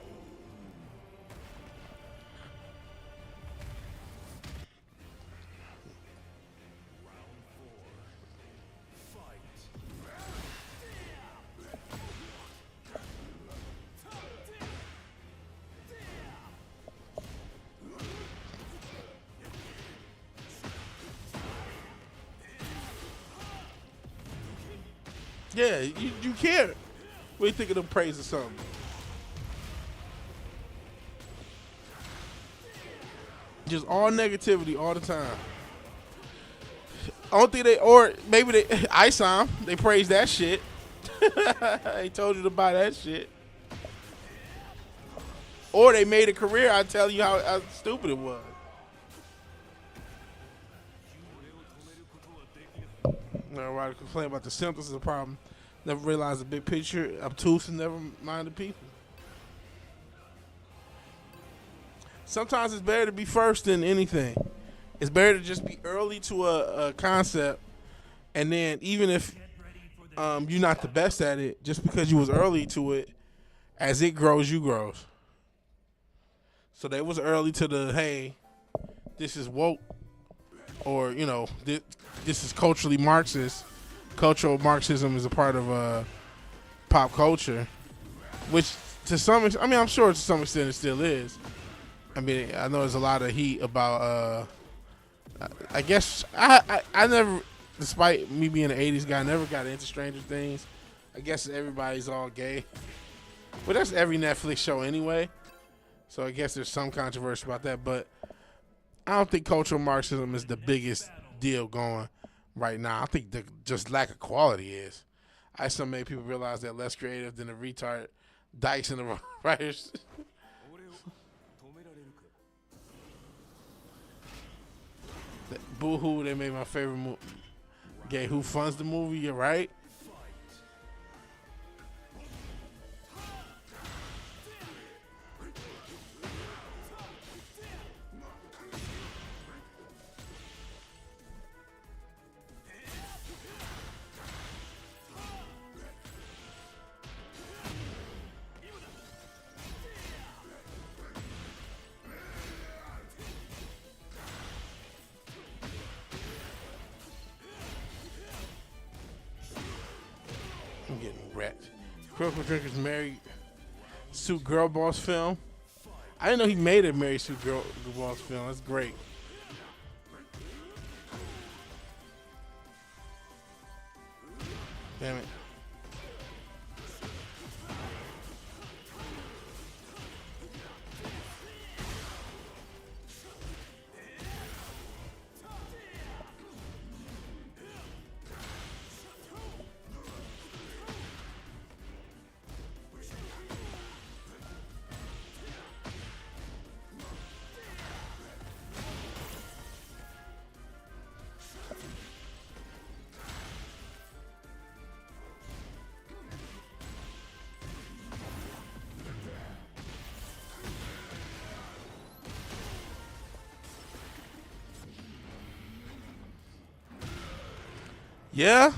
Yeah, you care. What do you think of them praise or something? Just all negativity all the time. I don't think or maybe they, ISOM, they praise that shit. They told you to buy that shit. Or they made a career out telling you how stupid it was. Everybody complain about the symptoms of the problem. Never realize the big picture, obtuse and never mind the people. Sometimes it's better to be first than anything. It's better to just be early to a concept, and then even if you're not the best at it, just because you was early to it, as it grows, you grows. So they was early to the, hey, this is woke, or, you know, this is culturally Marxist. Cultural Marxism is a part of pop culture, which to some extent, I mean, I'm sure to some extent it still is. I mean, I know there's a lot of heat about, I guess, I never, despite me being an 80s guy, I never got into Stranger Things. I guess everybody's all gay. But that's every Netflix show anyway. So I guess there's some controversy about that. But I don't think cultural Marxism is the biggest deal going right now. I think the just lack of quality is. I saw many people realize they're less creative than the retard dykes and the writers. Boo-hoo, they made my favorite movie. Gay, who funds the movie? You're right. I'm getting wrecked. Critical Drinker's Married Suit Girl Boss film. I didn't know he made a Married Suit Girl Boss film. That's great. Damn it. Yeah.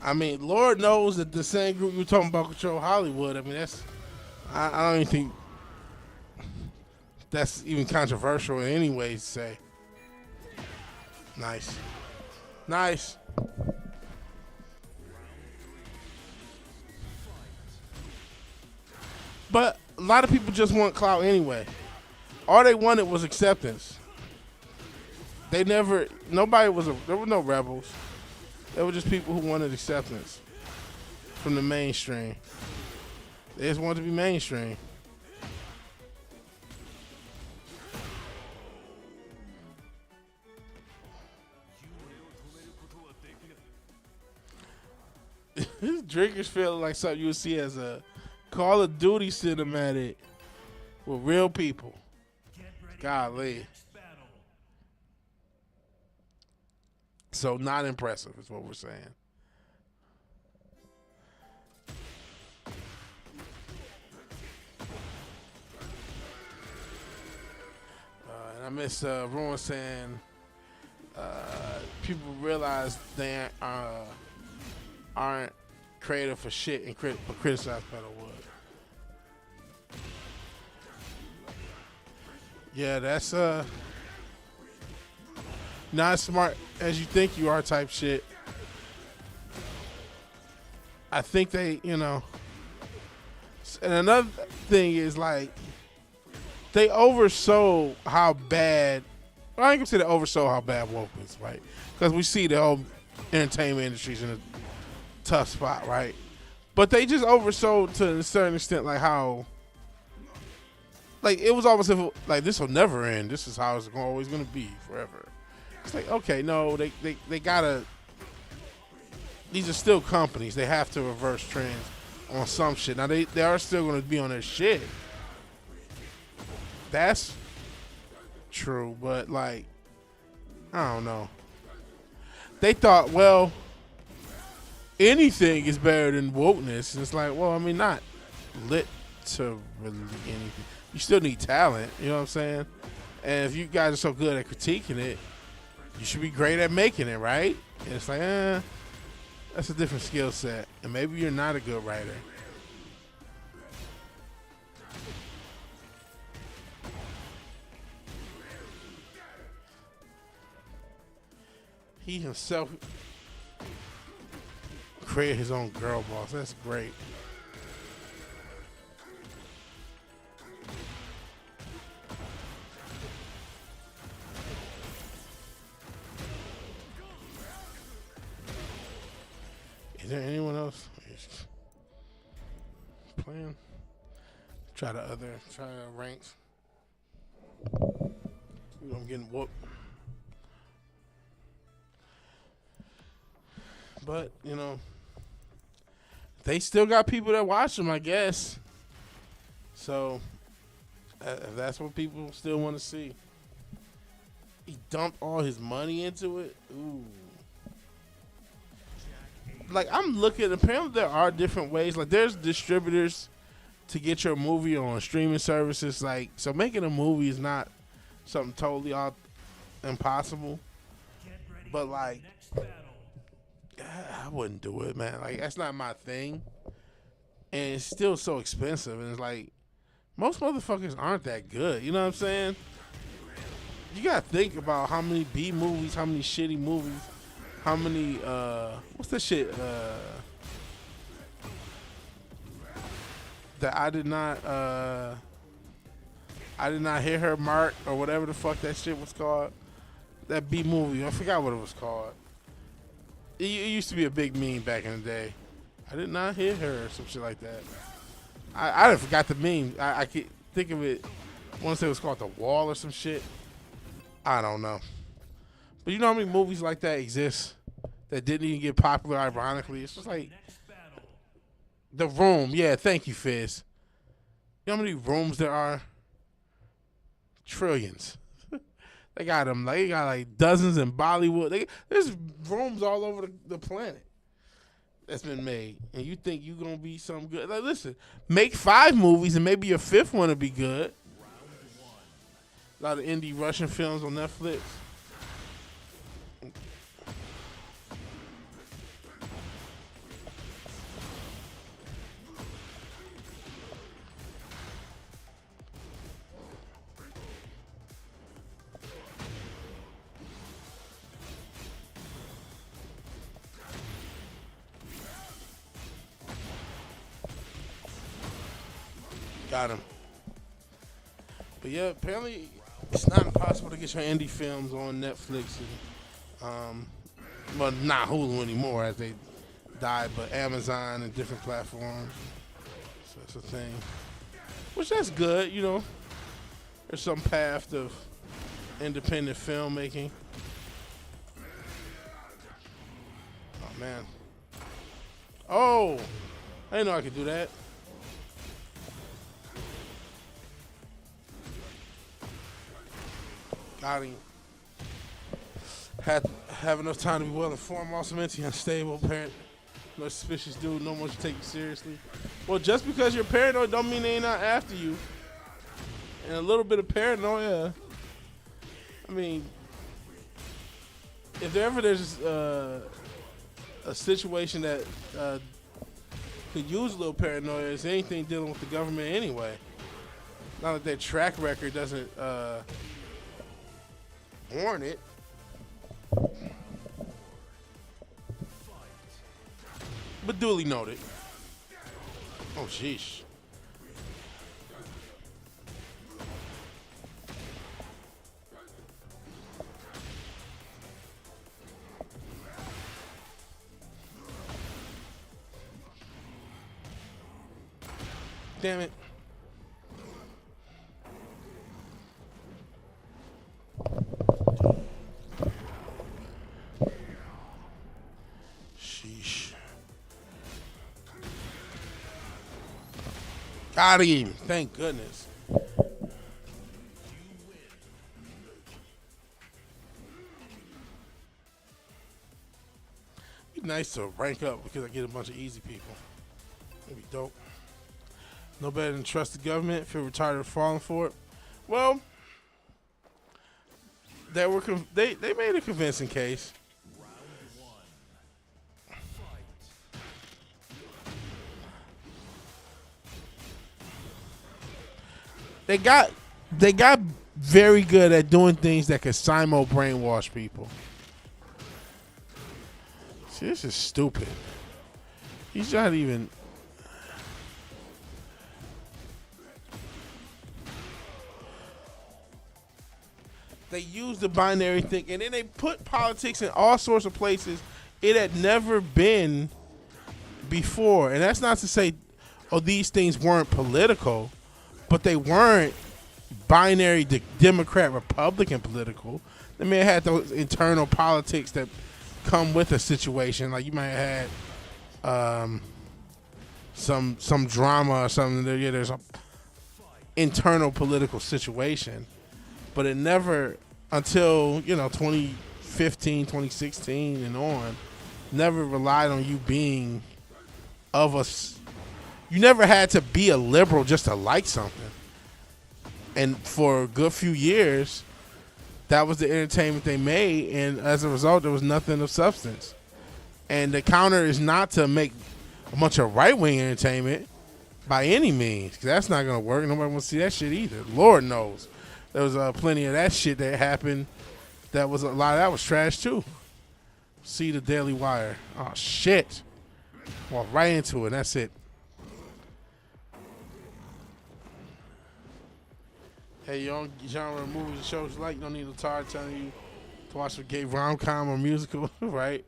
I mean, Lord knows that the same group you were talking about control Hollywood. I mean, that's, I don't even think that's even controversial in any way to say. Nice. Nice. But a lot of people just want clout anyway. All they wanted was acceptance. They never, there were no rebels. They were just people who wanted acceptance from the mainstream. They just wanted to be mainstream. This drinkers feel like something you would see as a Call of Duty cinematic with real people. Golly. So not impressive is what we're saying. And I miss Ruin saying people realize they aren't creative for shit and criticize Metalwood. Yeah, that's not as smart as you think you are type shit. I think they, you know. And another thing is like they oversold how bad. Well, I ain't gonna say they oversold how bad woke is, right? Because we see the whole entertainment industry's in tough spot, right? But they just oversold to a certain extent, like how, like it was almost if like this will never end. This is how it's always gonna be forever. It's like, okay, no, they gotta. These are still companies. They have to reverse trends on some shit. Now they are still gonna be on their shit. That's true, but like, I don't know. They thought, well, anything is better than wokeness. And it's like, well, I mean, not literally anything. You still need talent, you know what I'm saying? And if you guys are so good at critiquing it, you should be great at making it, right? And it's like, that's a different skill set. And maybe you're not a good writer. He himself created his own girl boss. That's great. Is there anyone else playing? Try the ranks. I'm getting whooped. But, you know, they still got people that watch them, I guess. So, if that's what people still want to see. He dumped all his money into it. Ooh. Like, I'm looking, apparently there are different ways. Like, there's distributors to get your movie on streaming services. Like, so making a movie is not something totally impossible. But, like, I wouldn't do it, man. Like, that's not my thing. And it's still so expensive. And it's like, most motherfuckers aren't that good. You know what I'm saying? You gotta think about how many B movies, how many shitty movies, how many, what's that shit? That I did not hear her mark or whatever the fuck that shit was called. That B movie, I forgot what it was called. It used to be a big meme back in the day. I did not hear her or some shit like that. I forgot the meme. I can't think of it. I want to say it was called The Wall or some shit. I don't know. But you know how many movies like that exist that didn't even get popular, ironically? It's just like The Room. Yeah, thank you, Fizz. You know how many rooms there are? Trillions. They got them. They got like dozens in Bollywood. There's rooms all over the planet that's been made. And you think you going to be something good. Like, listen, make 5 movies and maybe your 5th one will be good. A lot of indie Russian films on Netflix. Got him. But yeah, apparently it's not impossible to get your indie films on Netflix and, well, not Hulu anymore as they died, but Amazon and different platforms. So it's a thing. Which that's good, you know. There's some path of independent filmmaking. Oh man. Oh, I didn't know I could do that. Got him. Have enough time to be well informed, also mentally unstable, parent, no suspicious dude, no one to take you seriously. Well, just because you're paranoid don't mean they ain't not after you. And a little bit of paranoia, I mean, if there's a situation that could use a little paranoia, is anything dealing with the government anyway. Not that their track record doesn't warrant it. But duly noted. Oh, sheesh. Damn it. Sheesh. Got him. Thank goodness. Be nice to rank up because I get a bunch of easy people. That'd be dope. No better than trust the government. Feel retarded for falling for it. Well, they made a convincing case. They got very good at doing things that could simul brainwash people. See, this is stupid. He's not even. They use the binary thing, and then they put politics in all sorts of places it had never been before. And that's not to say, oh, these things weren't political, but they weren't binary Democrat Republican political. They may have had those internal politics that come with a situation. Like you might have had some drama or something. There's a internal political situation. But it never, until, 2015, 2016 and on, never relied on you being of us. You never had to be a liberal just to like something. And for a good few years, that was the entertainment they made. And as a result, there was nothing of substance. And the counter is not to make a bunch of right-wing entertainment by any means. Because that's not going to work. Nobody wants to see that shit either. Lord knows. There was plenty of that shit that happened. A lot of that was trash too. See the Daily Wire. Oh shit! Walk right into it. That's it. Hey, you don't genre of movies and shows you like. You don't need a tar telling you to watch a gay rom-com or musical, right?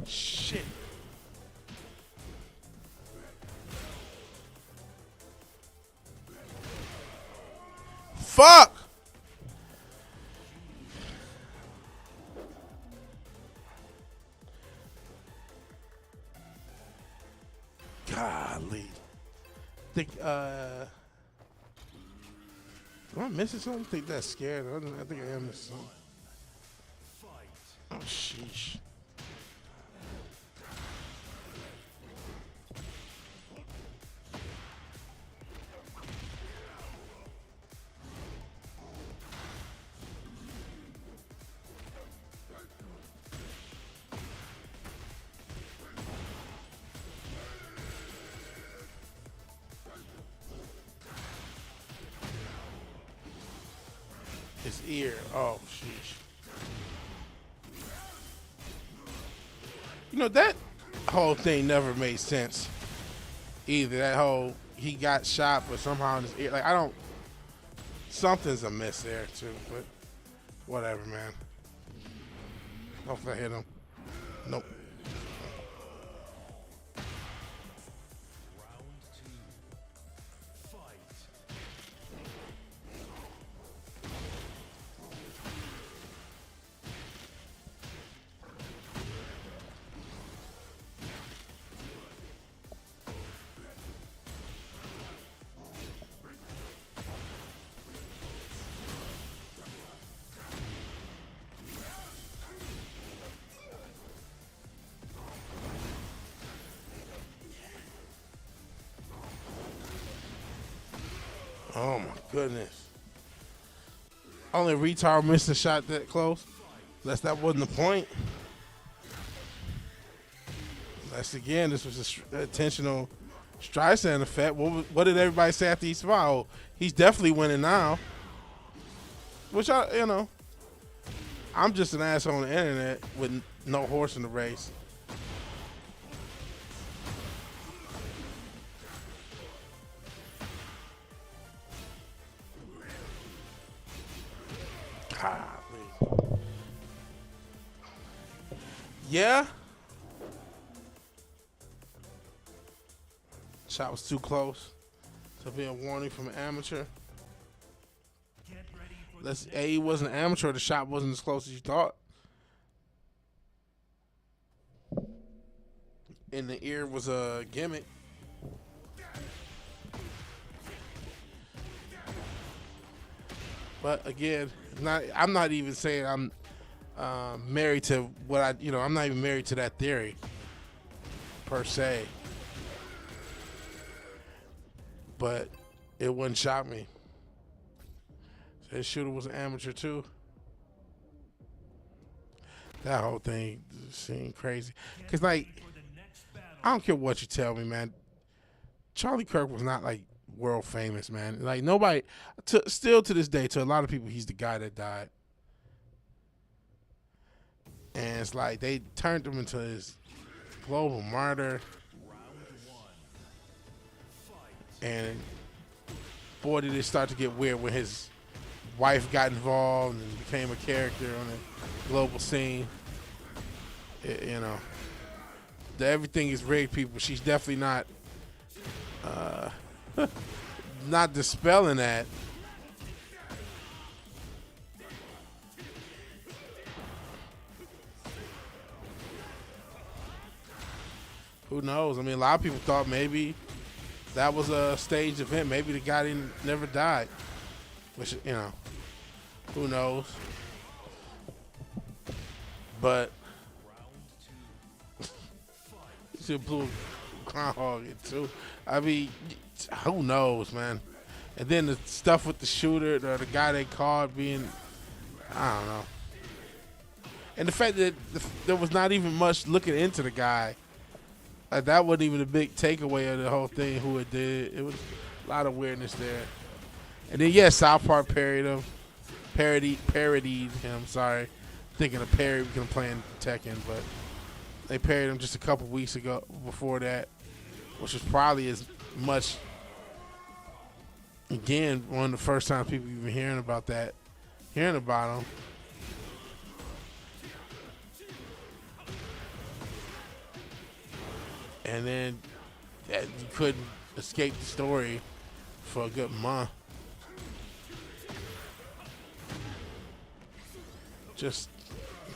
Shit. Fuck. Golly. Am I missing something? I think that's scared. I think I am missing something. Oh, sheesh. His ear. Oh, sheesh. That whole thing never made sense either. That whole, he got shot, but somehow in his ear. Like, something's amiss there, too. But whatever, man. Hopefully I hit him. Nope. Oh my goodness. Only retard missed a shot that close. Unless that wasn't the point. Unless again, this was a intentional Streisand effect. What did everybody say after he survived? Oh, he's definitely winning now. Which I'm just an asshole on the internet with no horse in the race. Golly. Yeah. Shot was too close to be a warning from an amateur. Get ready for Let's A wasn't an amateur. The shot wasn't as close as you thought. And the ear was a gimmick. But again, I'm not even saying I'm married to what I'm not even married to that theory per se. But it wouldn't shock me. So his shooter was an amateur too. That whole thing seemed crazy. Cause like, the next battle. I don't care what you tell me, man. Charlie Kirk was not like world famous, man. Like nobody, still to this day, to a lot of people, he's the guy that died. And it's like they turned him into this global martyr. And boy, did it start to get weird when his wife got involved and became a character on the global scene. Everything is rigged, people. She's definitely not not dispelling that. Who knows? I mean, a lot of people thought maybe that was a staged event. Maybe the guy never died. Which, who knows? But he should blew groundhog it too. I mean, who knows, man? And then the stuff with the shooter, the guy they caught being, I don't know. And the fact that there was not even much looking into the guy. Like, that wasn't even a big takeaway of the whole thing, who it did. It was a lot of weirdness there. And then, yes, South Park parodied him, sorry. Thinking of Perry because I'm playing Tekken, but they parodied him just a couple weeks ago before that, which was probably as much, again, one of the first times people even hearing about him. And then you couldn't escape the story for a good month.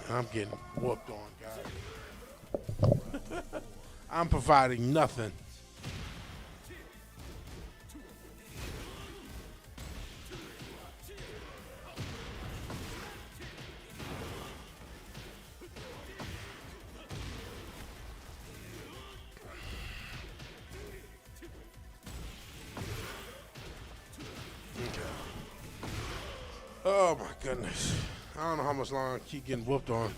I'm getting whooped on, guys. I'm providing nothing. Oh my goodness. I don't know how much longer I keep getting whooped on.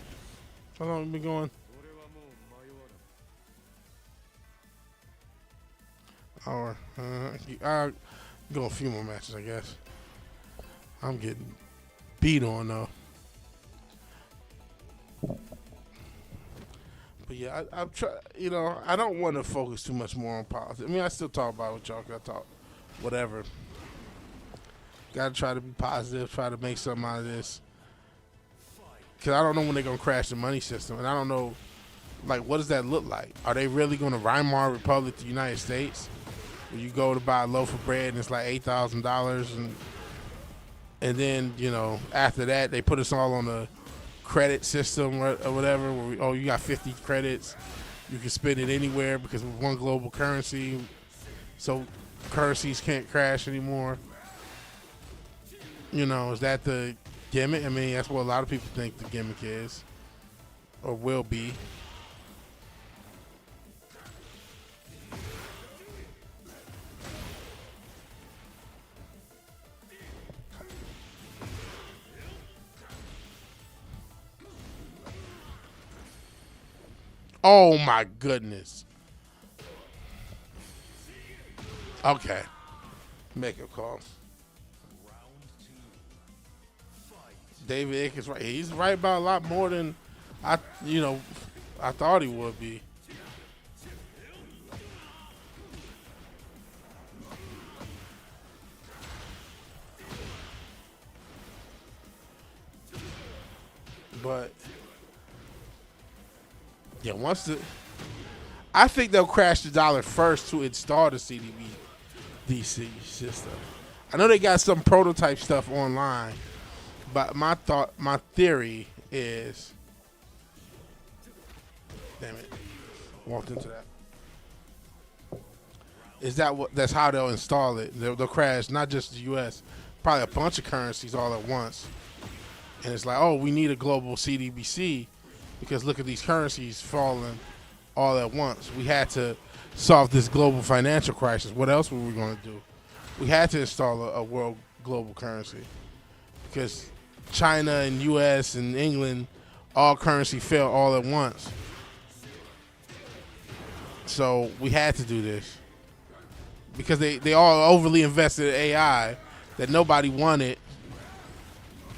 How long have we been going? Hour. I'll go a few more matches, I guess. I'm getting beat on though. But yeah, I'm try. I don't want to focus too much more on politics. I mean, I still talk about it with y'all. 'Cause I talk whatever. Got to try to be positive. Try to make something out of this. Because I don't know when they're going to crash the money system. And I don't know, like, what does that look like? Are they really going to Weimar Republic the United States? Where you go to buy a loaf of bread and it's like $8,000. And then, after that, they put us all on a credit system or whatever. Where you got 50 credits. You can spend it anywhere because we're one global currency. So currencies can't crash anymore. Is that the gimmick? I mean, that's what a lot of people think the gimmick is, or will be. Oh my goodness. Okay. Make a call. David Icke is right. He's right about a lot more than I thought he would be. But yeah, I think they'll crash the dollar first to install the CDBDC system. I know they got some prototype stuff online, but my theory is, damn it, walked into that. Is that's how they'll install it? They'll crash not just the U.S., probably a bunch of currencies all at once, and it's like, oh, we need a global CDBC because look at these currencies falling all at once. We had to solve this global financial crisis. What else were we going to do? We had to install a world global currency because China and U.S. and England, all currency fell all at once. So we had to do this because they all overly invested in AI that nobody wanted,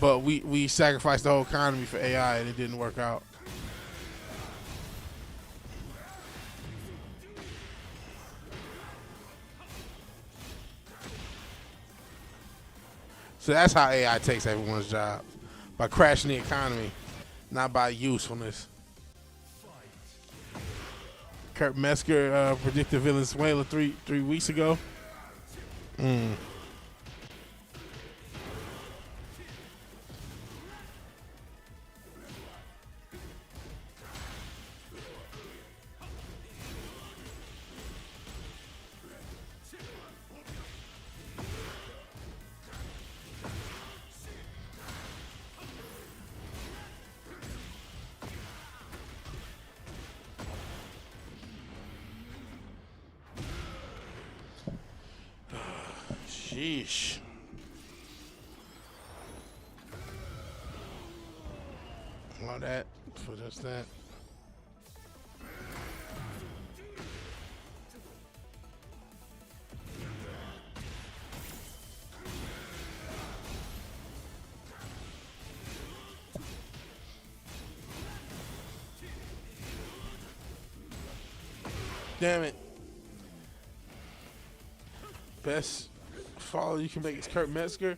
but we sacrificed the whole economy for AI and it didn't work out. So that's how AI takes everyone's job, by crashing the economy, not by usefulness. Kurt Metzger predicted Venezuela three weeks ago. Sheesh. All that for just that. Damn it. Best follow you can make is Kurt Metzger.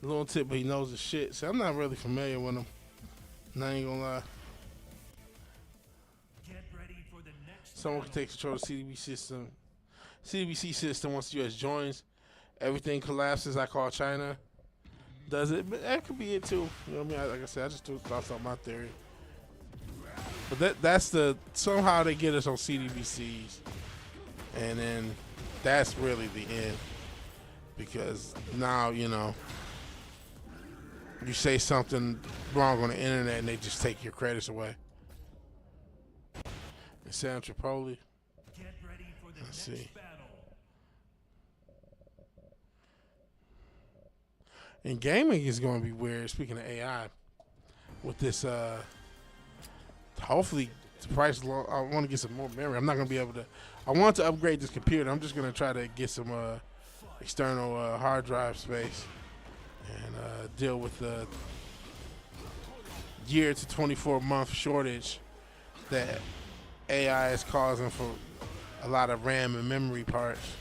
A little tip, but he knows his shit. So I'm not really familiar with him. And I ain't gonna lie. Get ready for the next Someone can take control of the CDBC system once the U.S. joins. Everything collapses. I call China. Does it? But that could be it too. You know what I mean? Like I said, I just threw thoughts on my theory. But that's somehow they get us on CDBCs, and then that's really the end. Because now, you say something wrong on the internet and they just take your credits away. San Tripoli. Get ready for the Let's next see. battle. And gaming is going to be weird. Speaking of AI, with this, hopefully the price low. I want to get some more memory. I'm not going to be able to. I want to upgrade this computer. I'm just going to try to get some external hard drive space and deal with the year to 24-month shortage that AI is causing for a lot of RAM and memory parts.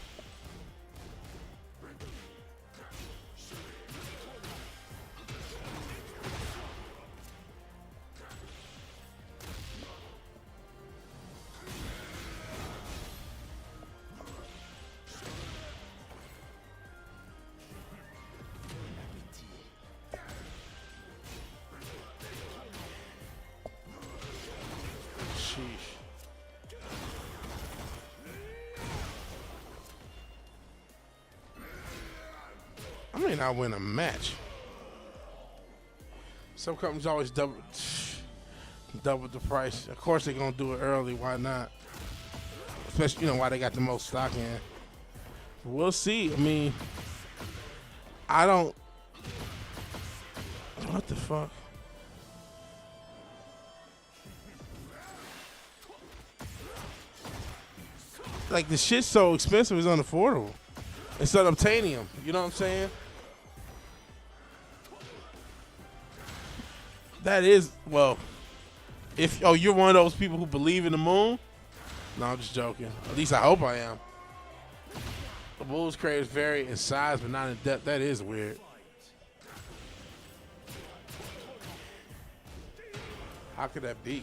I may not win a match. Some companies always double the price. Of course they're gonna do it early. Why not? Especially why they got the most stock in. We'll see. I mean, I don't. What the fuck? like the shit's so expensive, it's unaffordable. It's unobtainium. You know what I'm saying? That is, well, if you're one of those people who believe in the moon. No, I'm just joking. At least I hope I am. The Bulls craters vary in size, but not in depth. That is weird. How could that be?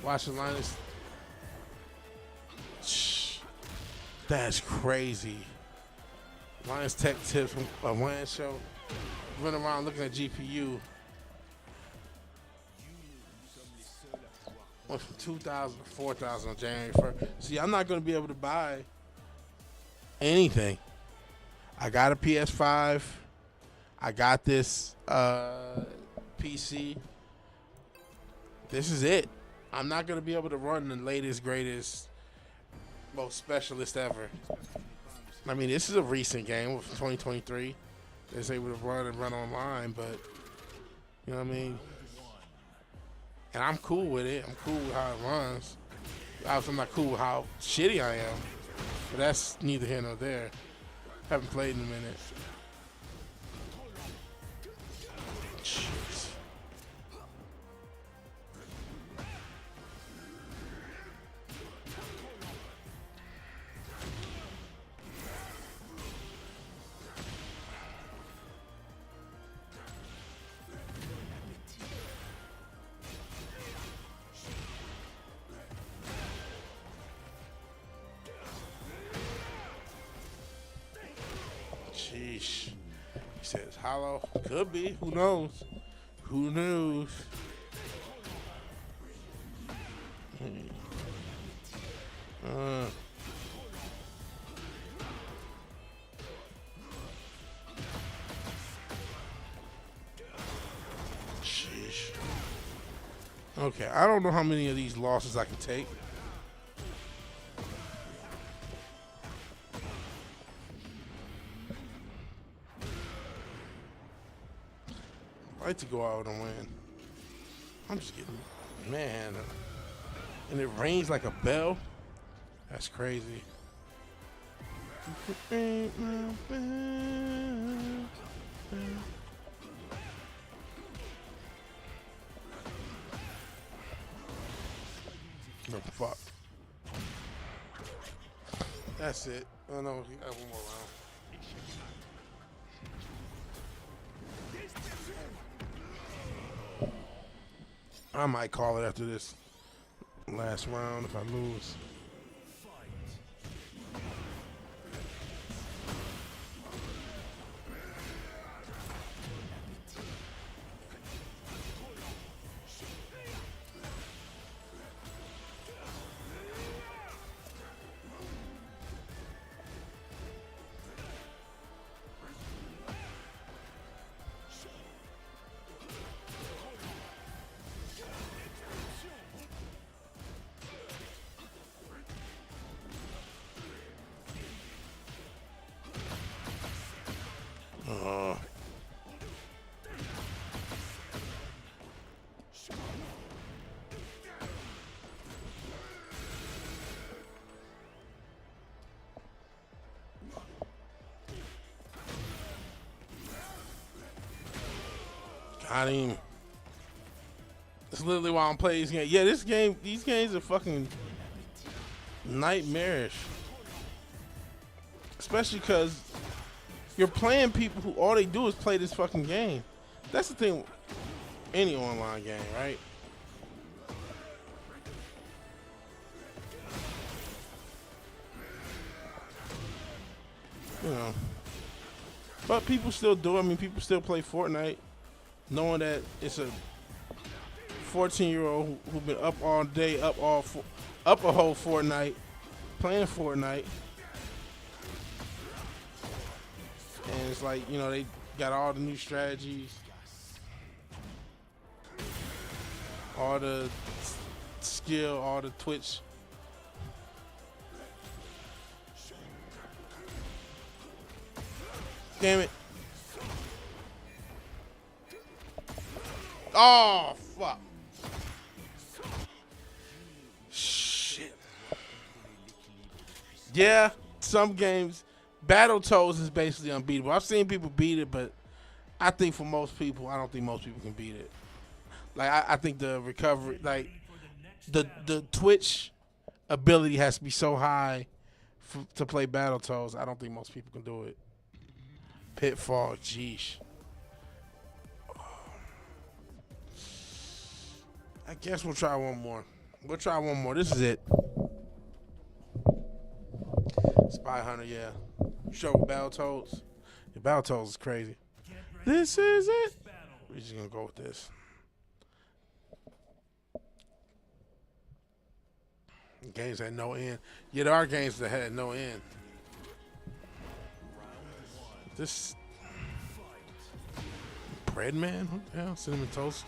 Watch the Linus. That's crazy. Lions Tech tips from a WAN show. Run around looking at GPU. Went from 2,000 to 4,000 on January 1st. See, I'm not going to be able to buy anything. I got a PS5. I got this PC. This is it. I'm not going to be able to run the latest, greatest, most specialist ever. I mean, this is a recent game from 2023. It's able to run online, but you know what I mean? And I'm cool with it. I'm cool with how it runs. Obviously, I'm not cool with how shitty I am, but that's neither here nor there. Haven't played in a minute. Jeez. Sheesh. He says hollow. Could be. Who knows? Who knows? Sheesh. Okay, I don't know how many of these losses I can take. I like to go out and win. I'm just getting, man. And it rains like a bell. That's crazy. No, fuck. That's it. Oh no, we got one more round. I might call it after this last round if I lose. Got him. That's literally why I'm playing this game. Yeah, these games are fucking nightmarish. Especially because you're playing people who all they do is play this fucking game. That's the thing with any online game, right? You know. But people still do it. I mean, people still play Fortnite, knowing that it's a 14-year-old who's been up all day, up a whole Fortnite, playing Fortnite. And it's like, you know, they got all the new strategies, all the skill, all the Twitch. Damn it. Oh, fuck. Shit. Yeah, some games, Battletoads is basically unbeatable. I've seen people beat it, but I think for most people, I don't think most people can beat it. Like, I think the recovery, like, the Twitch ability has to be so high to play Battletoads. I don't think most people can do it. Pitfall, jeesh. I guess we'll try one more. We'll try one more. This is it. Spy Hunter, yeah. Show Battletoads. Yeah, Battletoads is crazy. This is it. We're just gonna go with this. Games had no end. Yeah, there are games that had no end. This bread man? What the hell? Cinnamon toast?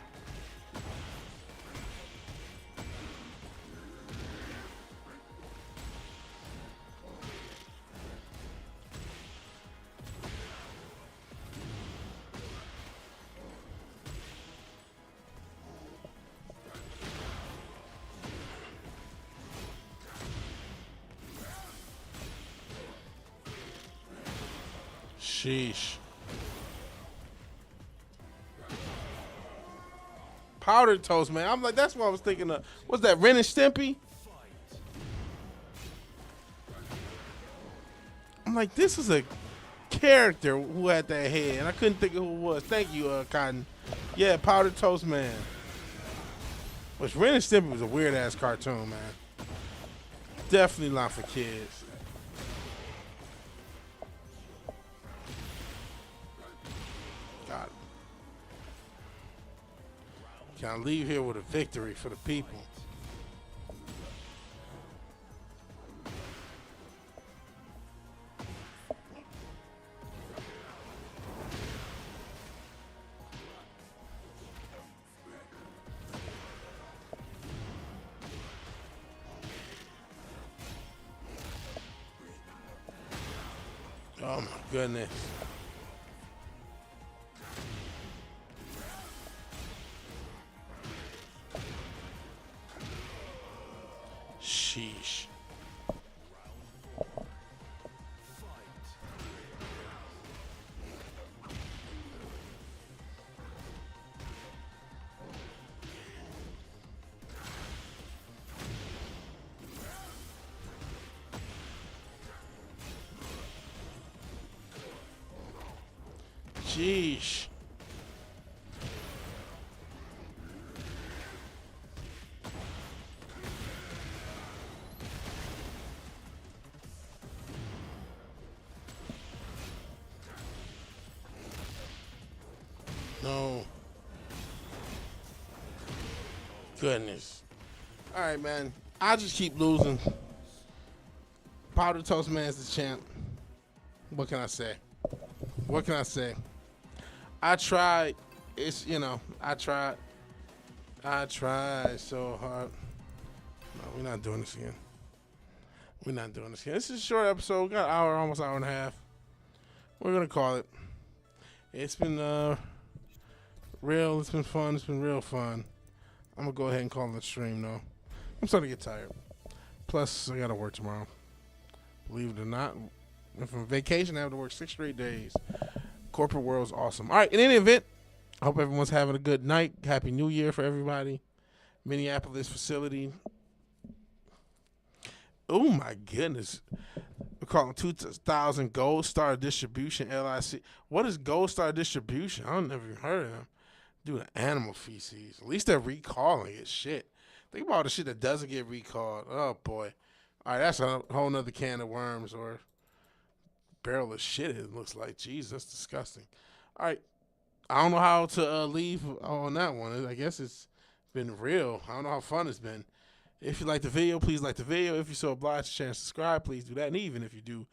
Sheesh. Powdered toast, man. I'm like, that's what I was thinking of. What's that, Ren and Stimpy? I'm like, this is a character who had that head, and I couldn't think of who it was. Thank you, Cotton. Yeah, Powdered Toast Man. Which Ren and Stimpy was a weird-ass cartoon, man. Definitely not for kids. God. Can I leave here with a victory for the people? Oh my goodness. Sheesh. Sheesh. No. Goodness. All right, man. I'll just keep losing. Powder Toast Man's the champ. What can I say? What can I say? I tried. It's, you know, I tried. I tried so hard. No, we're not doing this again. We're not doing this again. This is a short episode. We got an hour, almost hour and a half. We're going to call it. It's been real. It's been fun. It's been real fun. I'm going to go ahead and call it a stream, though. I'm starting to get tired. Plus, I got to work tomorrow. Believe it or not. I'm from vacation. I have to work 6 straight days. Corporate world's awesome. All right, in any event, I hope everyone's having a good night. Happy New Year for everybody. Minneapolis facility. Oh, my goodness. We're calling 2000 Gold Star Distribution, LIC. What is Gold Star Distribution? I've never even heard of them. Doing animal feces. At least they're recalling it. Shit. Think about all the shit that doesn't get recalled. Oh, boy. All right, that's a whole nother can of worms or barrel of shit, it looks like. Jeez, that's disgusting. All right. I don't know how to leave on that one. I guess it's been real. I don't know how fun it's been. If you like the video, please like the video. If you're so obliged to share and subscribe, please do that. And even if you do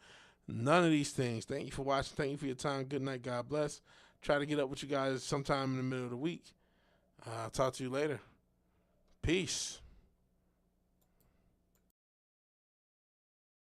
none of these things, thank you for watching. Thank you for your time. Good night. God bless. Try to get up with you guys sometime in the middle of the week. I'll talk to you later. Peace.